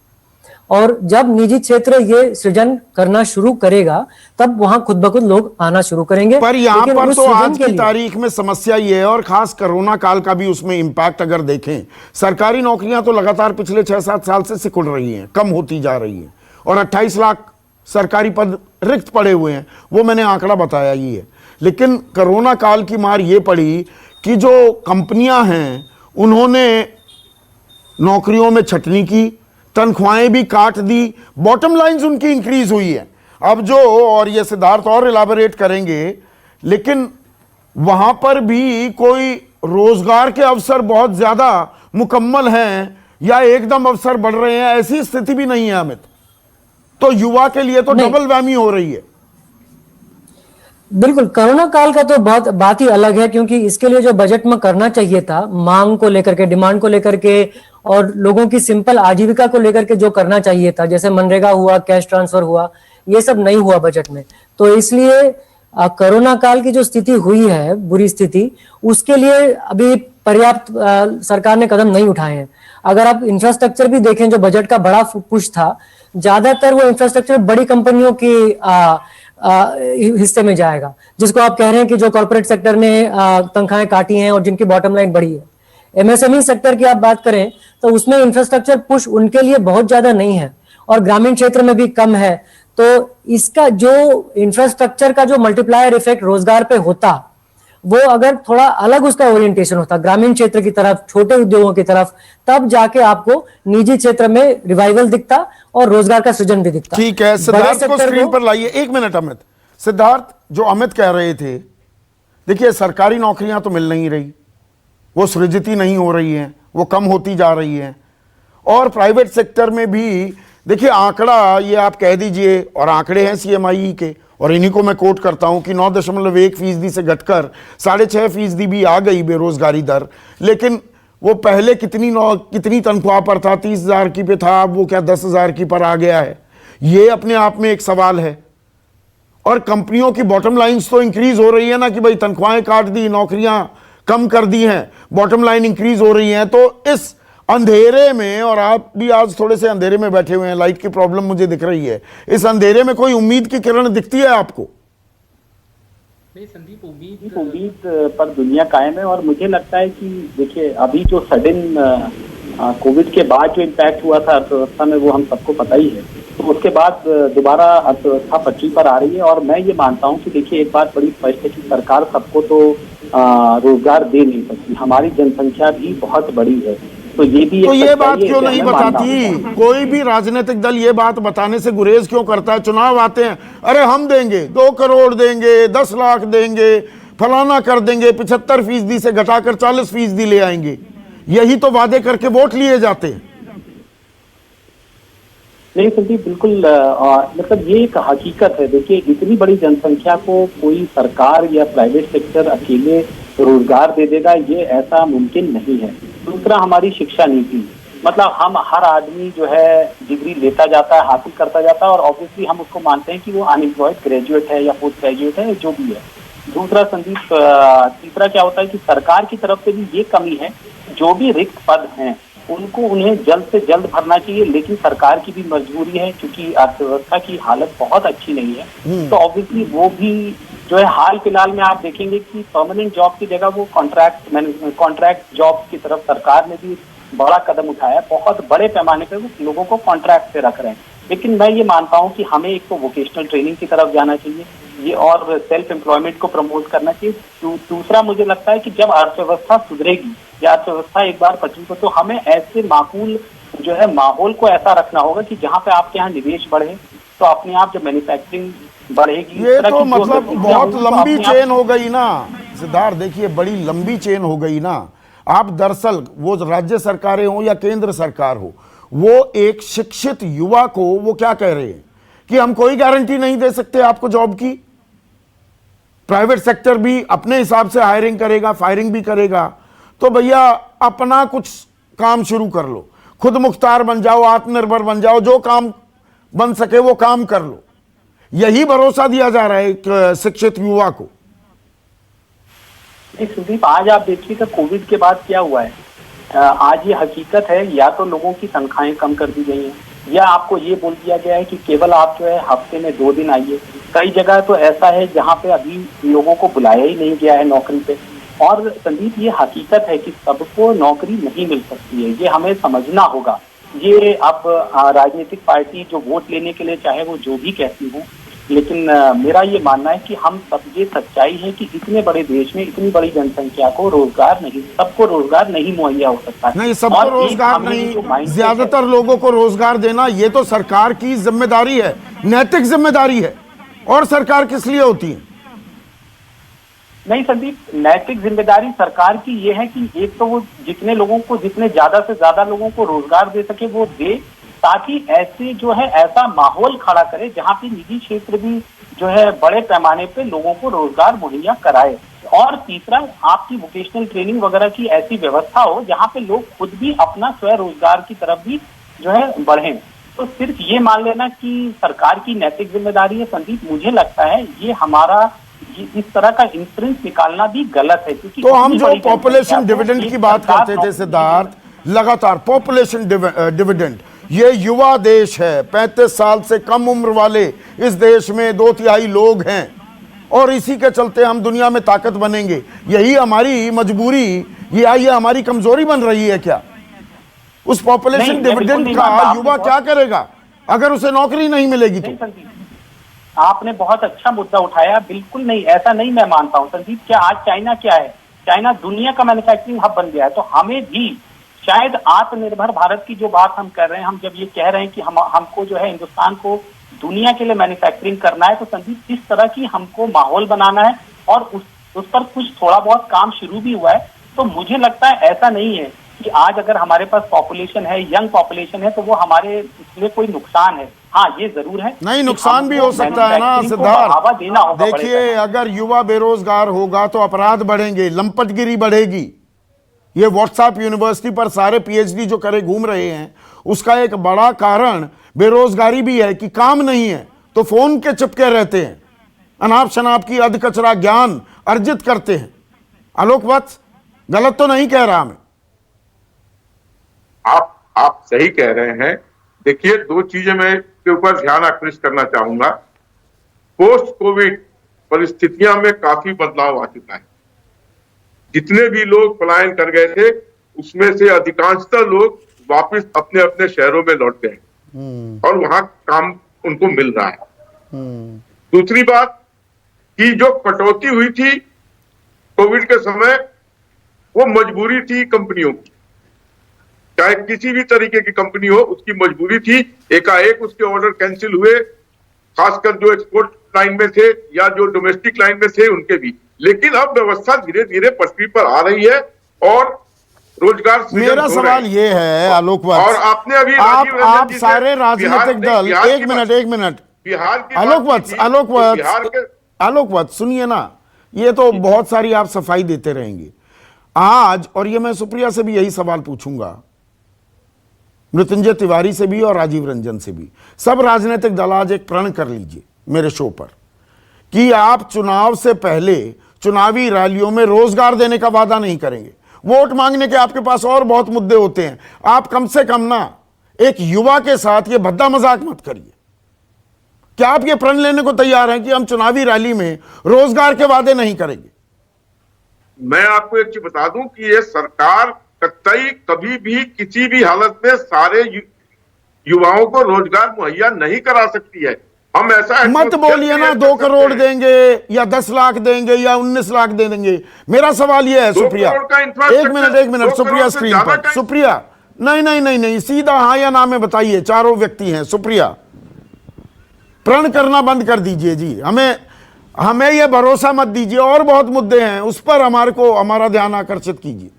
और जब निजी क्षेत्र ये सृजन करना शुरू करेगा तब वहां खुद ब खुद लोग आना शुरू करेंगे। पर यहाँ पर तो आज की तारीख में समस्या ये है, और खास कोरोना काल का भी उसमें इंपैक्ट अगर देखें, सरकारी नौकरियां तो लगातार पिछले 6-7 साल से सिकुड़ रही हैं, कम होती जा रही हैं, और 28 लाख सरकारी पद रिक्त पड़े हुए हैं। वो मैंने आंकड़ा बताया ही है। लेकिन कोरोना काल की मार ये पड़ी कि जो कंपनियां हैं उन्होंने नौकरियों में छटनी की, तनख्वाहें भी काट दी, बॉटम लाइन्स उनकी इंक्रीज हुई है। अब जो, और ये सिद्धार्थ और इलाबोरेट करेंगे, लेकिन वहां पर भी कोई रोजगार के अवसर बहुत ज्यादा मुकम्मल हैं या एकदम अवसर बढ़ रहे हैं, ऐसी स्थिति भी नहीं है अमित। तो युवा के लिए तो डबल वैमी हो रही है। बिल्कुल, कोरोना काल का तो बहुत बात ही अलग है क्योंकि इसके लिए जो बजट में करना चाहिए था, मांग को लेकर के, डिमांड को लेकर के और लोगों की सिंपल आजीविका को लेकर के जो करना चाहिए था, जैसे मनरेगा हुआ, कैश ट्रांसफर हुआ, ये सब नहीं हुआ बजट में। तो इसलिए कोरोना काल की जो स्थिति हुई है, बुरी स्थिति, उसके लिए अभी पर्याप्त सरकार ने कदम नहीं उठाए हैं। अगर आप इंफ्रास्ट्रक्चर भी देखें, जो बजट का बड़ा पुश था, ज्यादातर वो इंफ्रास्ट्रक्चर बड़ी कंपनियों की हिस्से में जाएगा, जिसको आप कह रहे हैं कि जो कॉर्पोरेट सेक्टर ने तनख्वाहें काटी हैं और जिनकी बॉटम लाइन बढ़ी है। एमएसएमई सेक्टर की आप बात करें तो उसमें इंफ्रास्ट्रक्चर पुश उनके लिए बहुत ज्यादा नहीं है और ग्रामीण क्षेत्र में भी कम है। तो इसका जो इंफ्रास्ट्रक्चर का जो मल्टीप्लायर इफेक्ट रोजगार पे होता, वो अगर थोड़ा अलग उसका ओरिएंटेशन होता, ग्रामीण क्षेत्र की तरफ, छोटे उद्योगों की तरफ, तब जाके आपको निजी क्षेत्र में रिवाइवल दिखता और रोजगार का सृजन भी दिखता। ठीक है, सिद्धार्थ को स्क्रीन पर लाइए। एक मिनट अमित। सिद्धार्थ, जो अमित कह रहे थे, देखिए सरकारी नौकरियां तो मिल नहीं रही, वो सृजित ही नहीं हो रही हैं, वो कम होती जा रही हैं। और प्राइवेट सेक्टर में भी देखिए आंकड़ा, ये आप कह दीजिए, और आंकड़े हैं CMI के, और इन्हीं को मैं कोट करता हूं कि 9.1% से घटकर 6.5% भी आ गई बेरोजगारी दर, लेकिन वो पहले कितनी तनख्वाह पर था, 30,000 की पे था, अब वो क्या 10,000 की पर आ गया है। ये अपने आप में एक सवाल है। और कंपनियों की बॉटम लाइन्स तो इंक्रीज हो रही है ना, कि भाई तनख्वाहें काट दी, नौकरियां कम कर दी हैं, बॉटम लाइन इंक्रीज हो रही है। तो इस अंधेरे में, और आप भी आज थोड़े से अंधेरे में बैठे हुए हैं, लाइट की प्रॉब्लम मुझे दिख रही है, इस अंधेरे में कोई उम्मीद की किरण दिखती है आपको? नहीं संदीप, उम्मीद पर दुनिया कायम है। और मुझे लगता है कि देखिए अभी जो सडन कोविड के बाद जो इम्पैक्ट हुआ था अर्थव्यवस्था में, वो हम सबको पता ही है। तो उसके बाद दोबारा अर्थव्यवस्था पटरी पर आ रही है। और मैं ये मानता हूँ कि देखिए एक बात बड़ी स्पष्ट है कि सरकार सबको तो रोजगार दे नहीं सकती। हमारी जनसंख्या भी बहुत बड़ी है, तो ये भी तो ये बात क्यों नहीं बताती? कोई भी राजनीतिक दल ये बात बताने से गुरेज क्यों करता है? चुनाव आते हैं, अरे हम देंगे 2 करोड़ देंगे, 10 लाख देंगे, फलाना कर देंगे, 75% से घटाकर 40% ले आएंगे। यही तो वादे करके वोट लिए जाते हैं। नहीं संदीप, बिल्कुल मतलब ये एक हकीकत है। देखिए इतनी बड़ी जनसंख्या को कोई सरकार या प्राइवेट सेक्टर अकेले रोजगार दे देगा, ये ऐसा मुमकिन नहीं है। दूसरा, हमारी शिक्षा नीति, मतलब हम हर आदमी जो है डिग्री लेता जाता है, हासिल करता जाता है, और ऑब्वियसली हम उसको मानते हैं कि वो अनएम्प्लॉयड ग्रेजुएट है या पोस्ट ग्रेजुएट है, जो भी है। दूसरा संदीप, तीसरा क्या होता है कि सरकार की तरफ से भी ये कमी है, जो भी रिक्त पद हैं उन्हें जल्द से जल्द भरना चाहिए। लेकिन सरकार की भी मजबूरी है, क्योंकि अर्थव्यवस्था की हालत बहुत अच्छी नहीं है। तो ऑब्वियसली वो भी जो है, हाल फिलहाल में आप देखेंगे कि परमानेंट जॉब की जगह वो कॉन्ट्रैक्ट जॉब की तरफ सरकार ने भी बड़ा कदम उठाया है। बहुत बड़े पैमाने पर वो लोगों को कॉन्ट्रैक्ट पे रख रहे हैं। लेकिन मैं ये मानता हूँ कि हमें एक तो वोकेशनल ट्रेनिंग की तरफ जाना चाहिए, ये, और सेल्फ एम्प्लॉयमेंट को प्रमोट करना चाहिए। दूसरा, मुझे लगता है कि जब अर्थव्यवस्था सुधरेगी या अर्थव्यवस्था एक बार पटरी पर, तो हमें ऐसे माकूल जो है माहौल को ऐसा रखना होगा कि जहाँ पे आपके यहाँ निवेश बढ़े, तो अपने आप जो मैन्युफैक्चरिंग बढ़ेगी। ये तो मतलब बहुत लंबी चेन हो गई ना सिद्धार्थ, देखिए बड़ी लंबी चेन हो गई ना। आप दरअसल वो राज्य सरकारें हो या केंद्र सरकार हो, वो एक शिक्षित युवा को वो क्या कह रहे हैं कि हम कोई गारंटी नहीं दे सकते आपको जॉब की। प्राइवेट सेक्टर भी अपने हिसाब से हायरिंग करेगा, फायरिंग भी करेगा। तो भैया अपना कुछ काम शुरू कर लो, खुद मुख्तार बन जाओ, आत्मनिर्भर बन जाओ, जो काम बन सके वो काम कर लो। यही भरोसा दिया जा रहा है एक शिक्षित युवा को। सुदीप, आज आप देखिएगा कोविड के बाद क्या हुआ है। आज ये हकीकत है, या तो लोगों की तनख्वाहें कम कर दी गई हैं, या आपको ये बोल दिया गया है कि केवल आप जो है हफ्ते में 2 दिन आइए। कई जगह तो ऐसा है जहाँ पे अभी लोगों को बुलाया ही नहीं गया है नौकरी पे। और संदीप, ये हकीकत है कि सबको नौकरी नहीं मिल सकती है, ये हमें समझना होगा। ये अब राजनीतिक पार्टी जो वोट लेने के लिए चाहे वो जो भी कहती हो, लेकिन मेरा ये मानना है कि हम सब, ये सच्चाई है कि इतने बड़े देश में इतनी बड़ी जनसंख्या को रोजगार नहीं, सबको रोजगार नहीं मुहैया हो सकता। नहीं, सबको रोजगार नहीं, ज्यादातर लोगों को रोजगार देना ये तो सरकार की जिम्मेदारी है, नैतिक जिम्मेदारी है। और सरकार किस लिए होती है? नहीं संदीप, नैतिक जिम्मेदारी सरकार की ये है कि एक तो वो जितने लोगों को, जितने ज्यादा से ज्यादा लोगों को रोजगार दे सके वो दे, ताकि ऐसे जो है ऐसा माहौल खड़ा करे जहाँ पे निजी क्षेत्र भी जो है बड़े पैमाने पे लोगों को रोजगार मुहैया कराए। और तीसरा, आपकी वोकेशनल ट्रेनिंग वगैरह की ऐसी व्यवस्था हो जहाँ पे लोग खुद भी अपना स्वयं रोजगार की तरफ भी जो है बढ़ें। तो सिर्फ ये मान लेना कि सरकार की नैतिक जिम्मेदारी है संदीप, मुझे लगता है ये हमारा इस तरह का इंफ्रेंस निकालना भी गलत है। क्योंकि तो हम जो पॉपुलेशन डिविडेंड की बात करते थे सिद्धार्थ, लगातार पॉपुलेशन डिविडेंड, ये युवा देश है, 35 साल से कम उम्र वाले इस देश में 2/3 लोग हैं, और इसी के चलते हम दुनिया में ताकत बनेंगे। यही हमारी मजबूरी, ये हमारी कमजोरी बन रही है क्या? उस पॉपुलेशन डिविडेंड का युवा क्या करेगा अगर उसे नौकरी नहीं मिलेगी? तो आपने बहुत अच्छा मुद्दा उठाया। बिल्कुल नहीं, ऐसा नहीं मैं मानता हूं संदीप। क्या आज चाइना क्या है? चाइना दुनिया का मैन्युफैक्चरिंग हब बन गया है। तो हमें भी शायद आत्मनिर्भर भारत की जो बात हम कर रहे हैं, हम जब ये कह रहे हैं कि हमको जो है हिंदुस्तान को दुनिया के लिए मैन्युफैक्चरिंग करना है, तो संदीप इस तरह की हमको माहौल बनाना है, और उस पर कुछ थोड़ा बहुत काम शुरू भी हुआ है। तो मुझे लगता है ऐसा नहीं है कि आज अगर हमारे पास पॉपुलेशन है, यंग पॉपुलेशन है, तो वो हमारे इसमें कोई नुकसान है। हाँ ये जरूर है। नहीं, नुकसान भी हो सकता है ना सिद्धार्थ। देखिए, अगर युवा बेरोजगार होगा तो अपराध बढ़ेंगे, लंपटगिरी बढ़ेगी। ये व्हाट्सएप यूनिवर्सिटी पर सारे पीएचडी जो करे घूम रहे हैं, उसका एक बड़ा कारण बेरोजगारी भी है कि काम नहीं है तो फोन के चिपके रहते हैं, अनाप शनाप की अध कचरा ज्ञान अर्जित करते हैं। आलोक वत्स, गलत तो नहीं कह रहा मैं? आप सही कह रहे हैं। देखिए, दो चीजें मैं के ऊपर ध्यान आकृष्ट करना चाहूंगा। पोस्ट कोविड परिस्थितियां में काफी बदलाव आ चुका है। जितने भी लोग पलायन कर गए थे उसमें से अधिकांशतः लोग वापस अपने अपने शहरों में लौट गए और वहां काम उनको मिल रहा है। दूसरी बात कि जो कटौती हुई थी कोविड के समय, वो मजबूरी थी कंपनियों की, चाहे किसी भी तरीके की कंपनी हो, उसकी मजबूरी थी। एकाएक उसके ऑर्डर कैंसिल हुए, खासकर जो एक्सपोर्ट लाइन में थे या जो डोमेस्टिक लाइन में थे उनके भी। लेकिन अब व्यवस्था धीरे धीरे पटरी पर आ रही है और रोजगार मेरा सवाल ये है आलोक वत्स, और आपने अभी आप सारे राजनीतिक दल, एक मिनट बिहार की आलोक वत्स सुनिए ना, ये तो बहुत सारी आप सफाई देते रहेंगे आज, और ये मैं सुप्रिया से भी यही सवाल पूछूंगा, मृत्युंजय तिवारी से भी और राजीव रंजन से भी। सब राजनीतिक दल आज एक प्रण कर लीजिए मेरे शो पर कि आप चुनाव से पहले चुनावी रैलियों में रोजगार देने का वादा नहीं करेंगे। वोट मांगने के आपके पास और बहुत मुद्दे होते हैं, आप कम से कम ना एक युवा के साथ ये भद्दा मजाक मत करिए। क्या आप ये प्रण लेने को तैयार हैं कि हम चुनावी रैली में रोजगार के वादे नहीं करेंगे? मैं आपको एक चीज बता दूं कि ये सरकार कतई कभी भी किसी भी हालत में सारे युवाओं को रोजगार मुहैया नहीं करा सकती है। हम ऐसा मत बोलिए ना 2 करोड़ देंगे या 10 लाख देंगे या 19 लाख दे देंगे। मेरा सवाल यह है सुप्रिया, एक मिनट सुप्रिया स्क्रीन पर, सुप्रिया नहीं, सीधा हाँ या ना में बताइए। चारों व्यक्ति हैं, सुप्रिया प्रण करना बंद कर दीजिए जी, हमें यह भरोसा मत दीजिए, और बहुत मुद्दे हैं उस पर हमारा ध्यान आकर्षित कीजिए।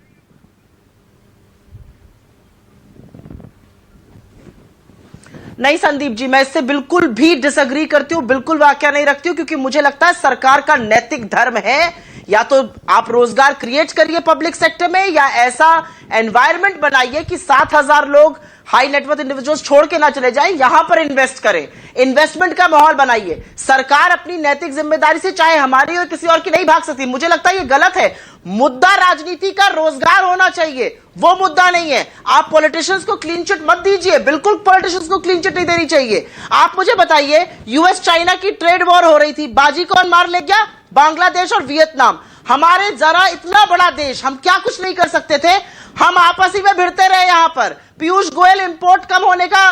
नहीं संदीप जी, मैं इससे बिल्कुल भी डिसएग्री करती हूं, बिल्कुल वाकया नहीं रखती हूं, क्योंकि मुझे लगता है सरकार का नैतिक धर्म है या तो आप रोजगार क्रिएट करिए पब्लिक सेक्टर में, या ऐसा एनवायरनमेंट बनाइए कि 7,000 लोग हाई नेटवर्थ इंडिविजुअल्स छोड़ के ना चले जाएं, यहां पर इन्वेस्ट करें, इन्वेस्टमेंट का माहौल बनाइए। सरकार अपनी नैतिक जिम्मेदारी से चाहे हमारी और किसी और की नहीं भाग सकती। मुझे लगता है ये गलत है। मुद्दा राजनीति का रोजगार होना चाहिए, वो मुद्दा नहीं है। आप पॉलिटिशियंस को क्लीन चिट मत दीजिए, बिल्कुल पॉलिटिशियंस को क्लीन चिट नहीं देनी चाहिए। आप मुझे बताइए, यूएस चाइना की ट्रेड वॉर हो रही थी, बाजी कौन मार ले गया? बांग्लादेश और वियतनाम। हमारे जरा इतना बड़ा देश, हम क्या कुछ नहीं कर सकते थे? हम आपस ही में भिड़ते रहे। यहां पर पीयूष गोयल इंपोर्ट कम होने का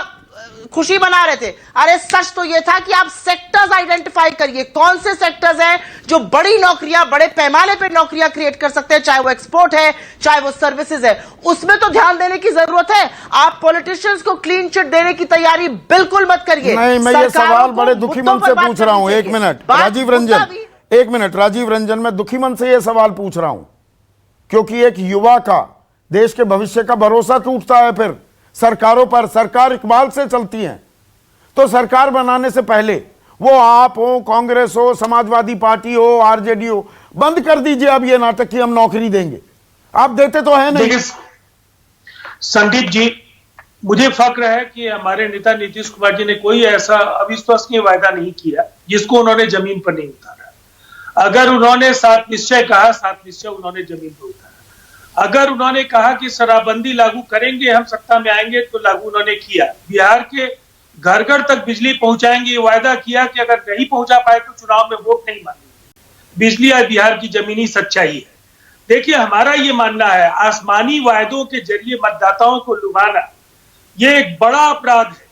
खुशी मना रहे थे। अरे सच तो यह था कि आप सेक्टर्स आइडेंटिफाई करिए, कौन से सेक्टर्स हैं जो बड़ी नौकरियां, बड़े पैमाने पे नौकरियां क्रिएट कर सकते हैं, चाहे वो एक्सपोर्ट है चाहे वो सर्विसेज है, उसमें तो ध्यान देने की जरूरत है। आप पॉलिटिशियंस को क्लीन चिट देने की तैयारी बिल्कुल मत करिए। नहीं, मैं ये सवाल बड़े दुखी मन से पूछ रहा हूं। एक मिनट राजीव रंजन, मैं दुखी मन से यह सवाल पूछ रहा हूं क्योंकि एक युवा का, देश के भविष्य का भरोसा टूटता है फिर सरकारों पर। सरकार इकबाल से चलती है, तो सरकार बनाने से पहले वो आप हो, कांग्रेस हो, समाजवादी पार्टी हो, आरजेडी हो, बंद कर दीजिए अब ये नाटक कि हम नौकरी देंगे। आप देते तो है नहीं। संदीप जी, मुझे फक्र है कि हमारे नेता नीतीश कुमार जी ने कोई ऐसा अविश्वसनीय वायदा नहीं किया जिसको उन्होंने जमीन पर नहीं उतारा। अगर उन्होंने 7 निश्चय कहा, 7 निश्चय उन्होंने जमीन पर उतारा। अगर उन्होंने कहा कि शराबबंदी लागू करेंगे, हम सत्ता में आएंगे, तो लागू उन्होंने किया। बिहार के घर घर तक बिजली पहुंचाएंगे, ये वायदा किया कि अगर नहीं पहुंचा पाए तो चुनाव में वोट नहीं मांगेंगे। बिजली आज बिहार की जमीनी सच्चाई है। देखिए, हमारा ये मानना है, आसमानी वायदों के जरिए मतदाताओं को लुभाना ये एक बड़ा अपराध है,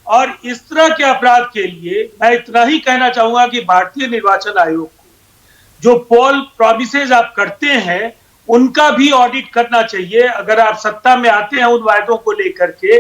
और इस तरह के अपराध के लिए मैं इतना ही कहना चाहूंगा कि भारतीय निर्वाचन आयोग को जो पोल प्रॉमिसेज आप करते हैं उनका भी ऑडिट करना चाहिए। अगर आप सत्ता में आते हैं उन वायदों को लेकर के,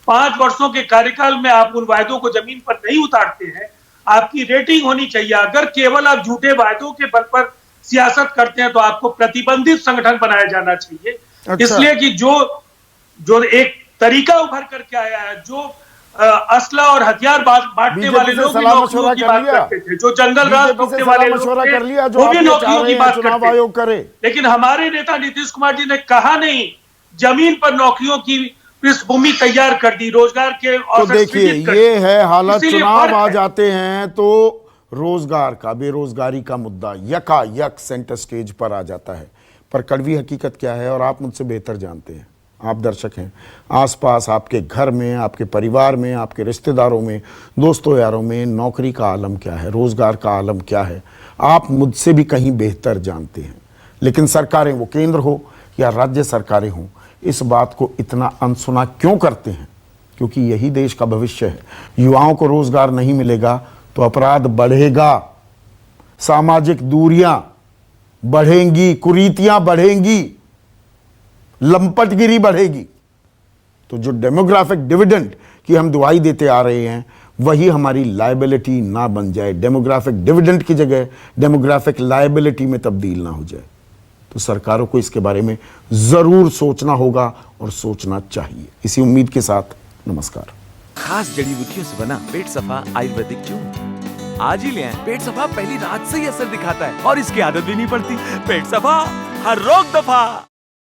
5 वर्षों के कार्यकाल में आप उन वायदों को जमीन पर नहीं उतारते हैं, आपकी रेटिंग होनी चाहिए। अगर केवल आप झूठे वायदों के बल पर सियासत करते हैं तो आपको प्रतिबंधित संगठन बनाया जाना चाहिए। अच्छा। इसलिए कि जो एक तरीका उभर करके आया है, जो असला और हथियार बांटने बीजेपी वाले से लोग भी सलाह नौकरियों मशवरा की कर बात लिया। करते थे, जो जंगल राज बीजेपी से रोकने वाले सलाह लोग मशवरा थे, कर लिया, जो वो भी आप ये नौकरियों चाह की रहे हैं बात चुनाव करते थे। आयोग करे। लेकिन हमारे नेता नीतीश कुमार जी ने कहा नहीं, जमीन पर नौकरियों की पृष्ठभूमि तैयार कर दी, रोजगार के तो अवसर देखिए सृजित कर ये दिए। है हालत, इसीलिए चुनाव फर्क आ है। जाते हैं तो रोजगार का, बेरोजगारी का मुद्दा यकायक सेंटर स्टेज पर आ जाता है। पर कड़वी हकीकत क्या है, और आप मुझसे बेहतर जानते हैं, आप दर्शक हैं, आसपास आपके घर में, आपके परिवार में, आपके रिश्तेदारों में, दोस्तों यारों में नौकरी का आलम क्या है, रोजगार का आलम क्या है, आप मुझसे भी कहीं बेहतर जानते हैं। लेकिन सरकारें, वो केंद्र हो या राज्य सरकारें हों, इस बात को इतना अनसुना क्यों करते हैं? क्योंकि यही देश का भविष्य है। युवाओं को रोजगार नहीं मिलेगा तो अपराध बढ़ेगा, सामाजिक दूरियां बढ़ेंगी, कुरीतियां बढ़ेंगी, लंपटगिरी बढ़ेगी। तो जो डेमोग्राफिक डिविडेंड की हम दुआई देते आ रहे हैं, वही हमारी लायबिलिटी ना बन जाए, डेमोग्राफिक डिविडेंड की जगह डेमोग्राफिक लायबिलिटी में तब्दील ना हो जाए। तो सरकारों को इसके बारे में जरूर सोचना होगा और सोचना चाहिए। इसी उम्मीद के साथ नमस्कार। खास जड़ी बूटियों से बना पेट सफा आयुर्वेदिक चूर्ण आज ही ले आएं। पेट सफा पहली रात से ही असर दिखाता है और इसकी आदत भी नहीं पड़ती। पेट सफा, हर रोग दफा।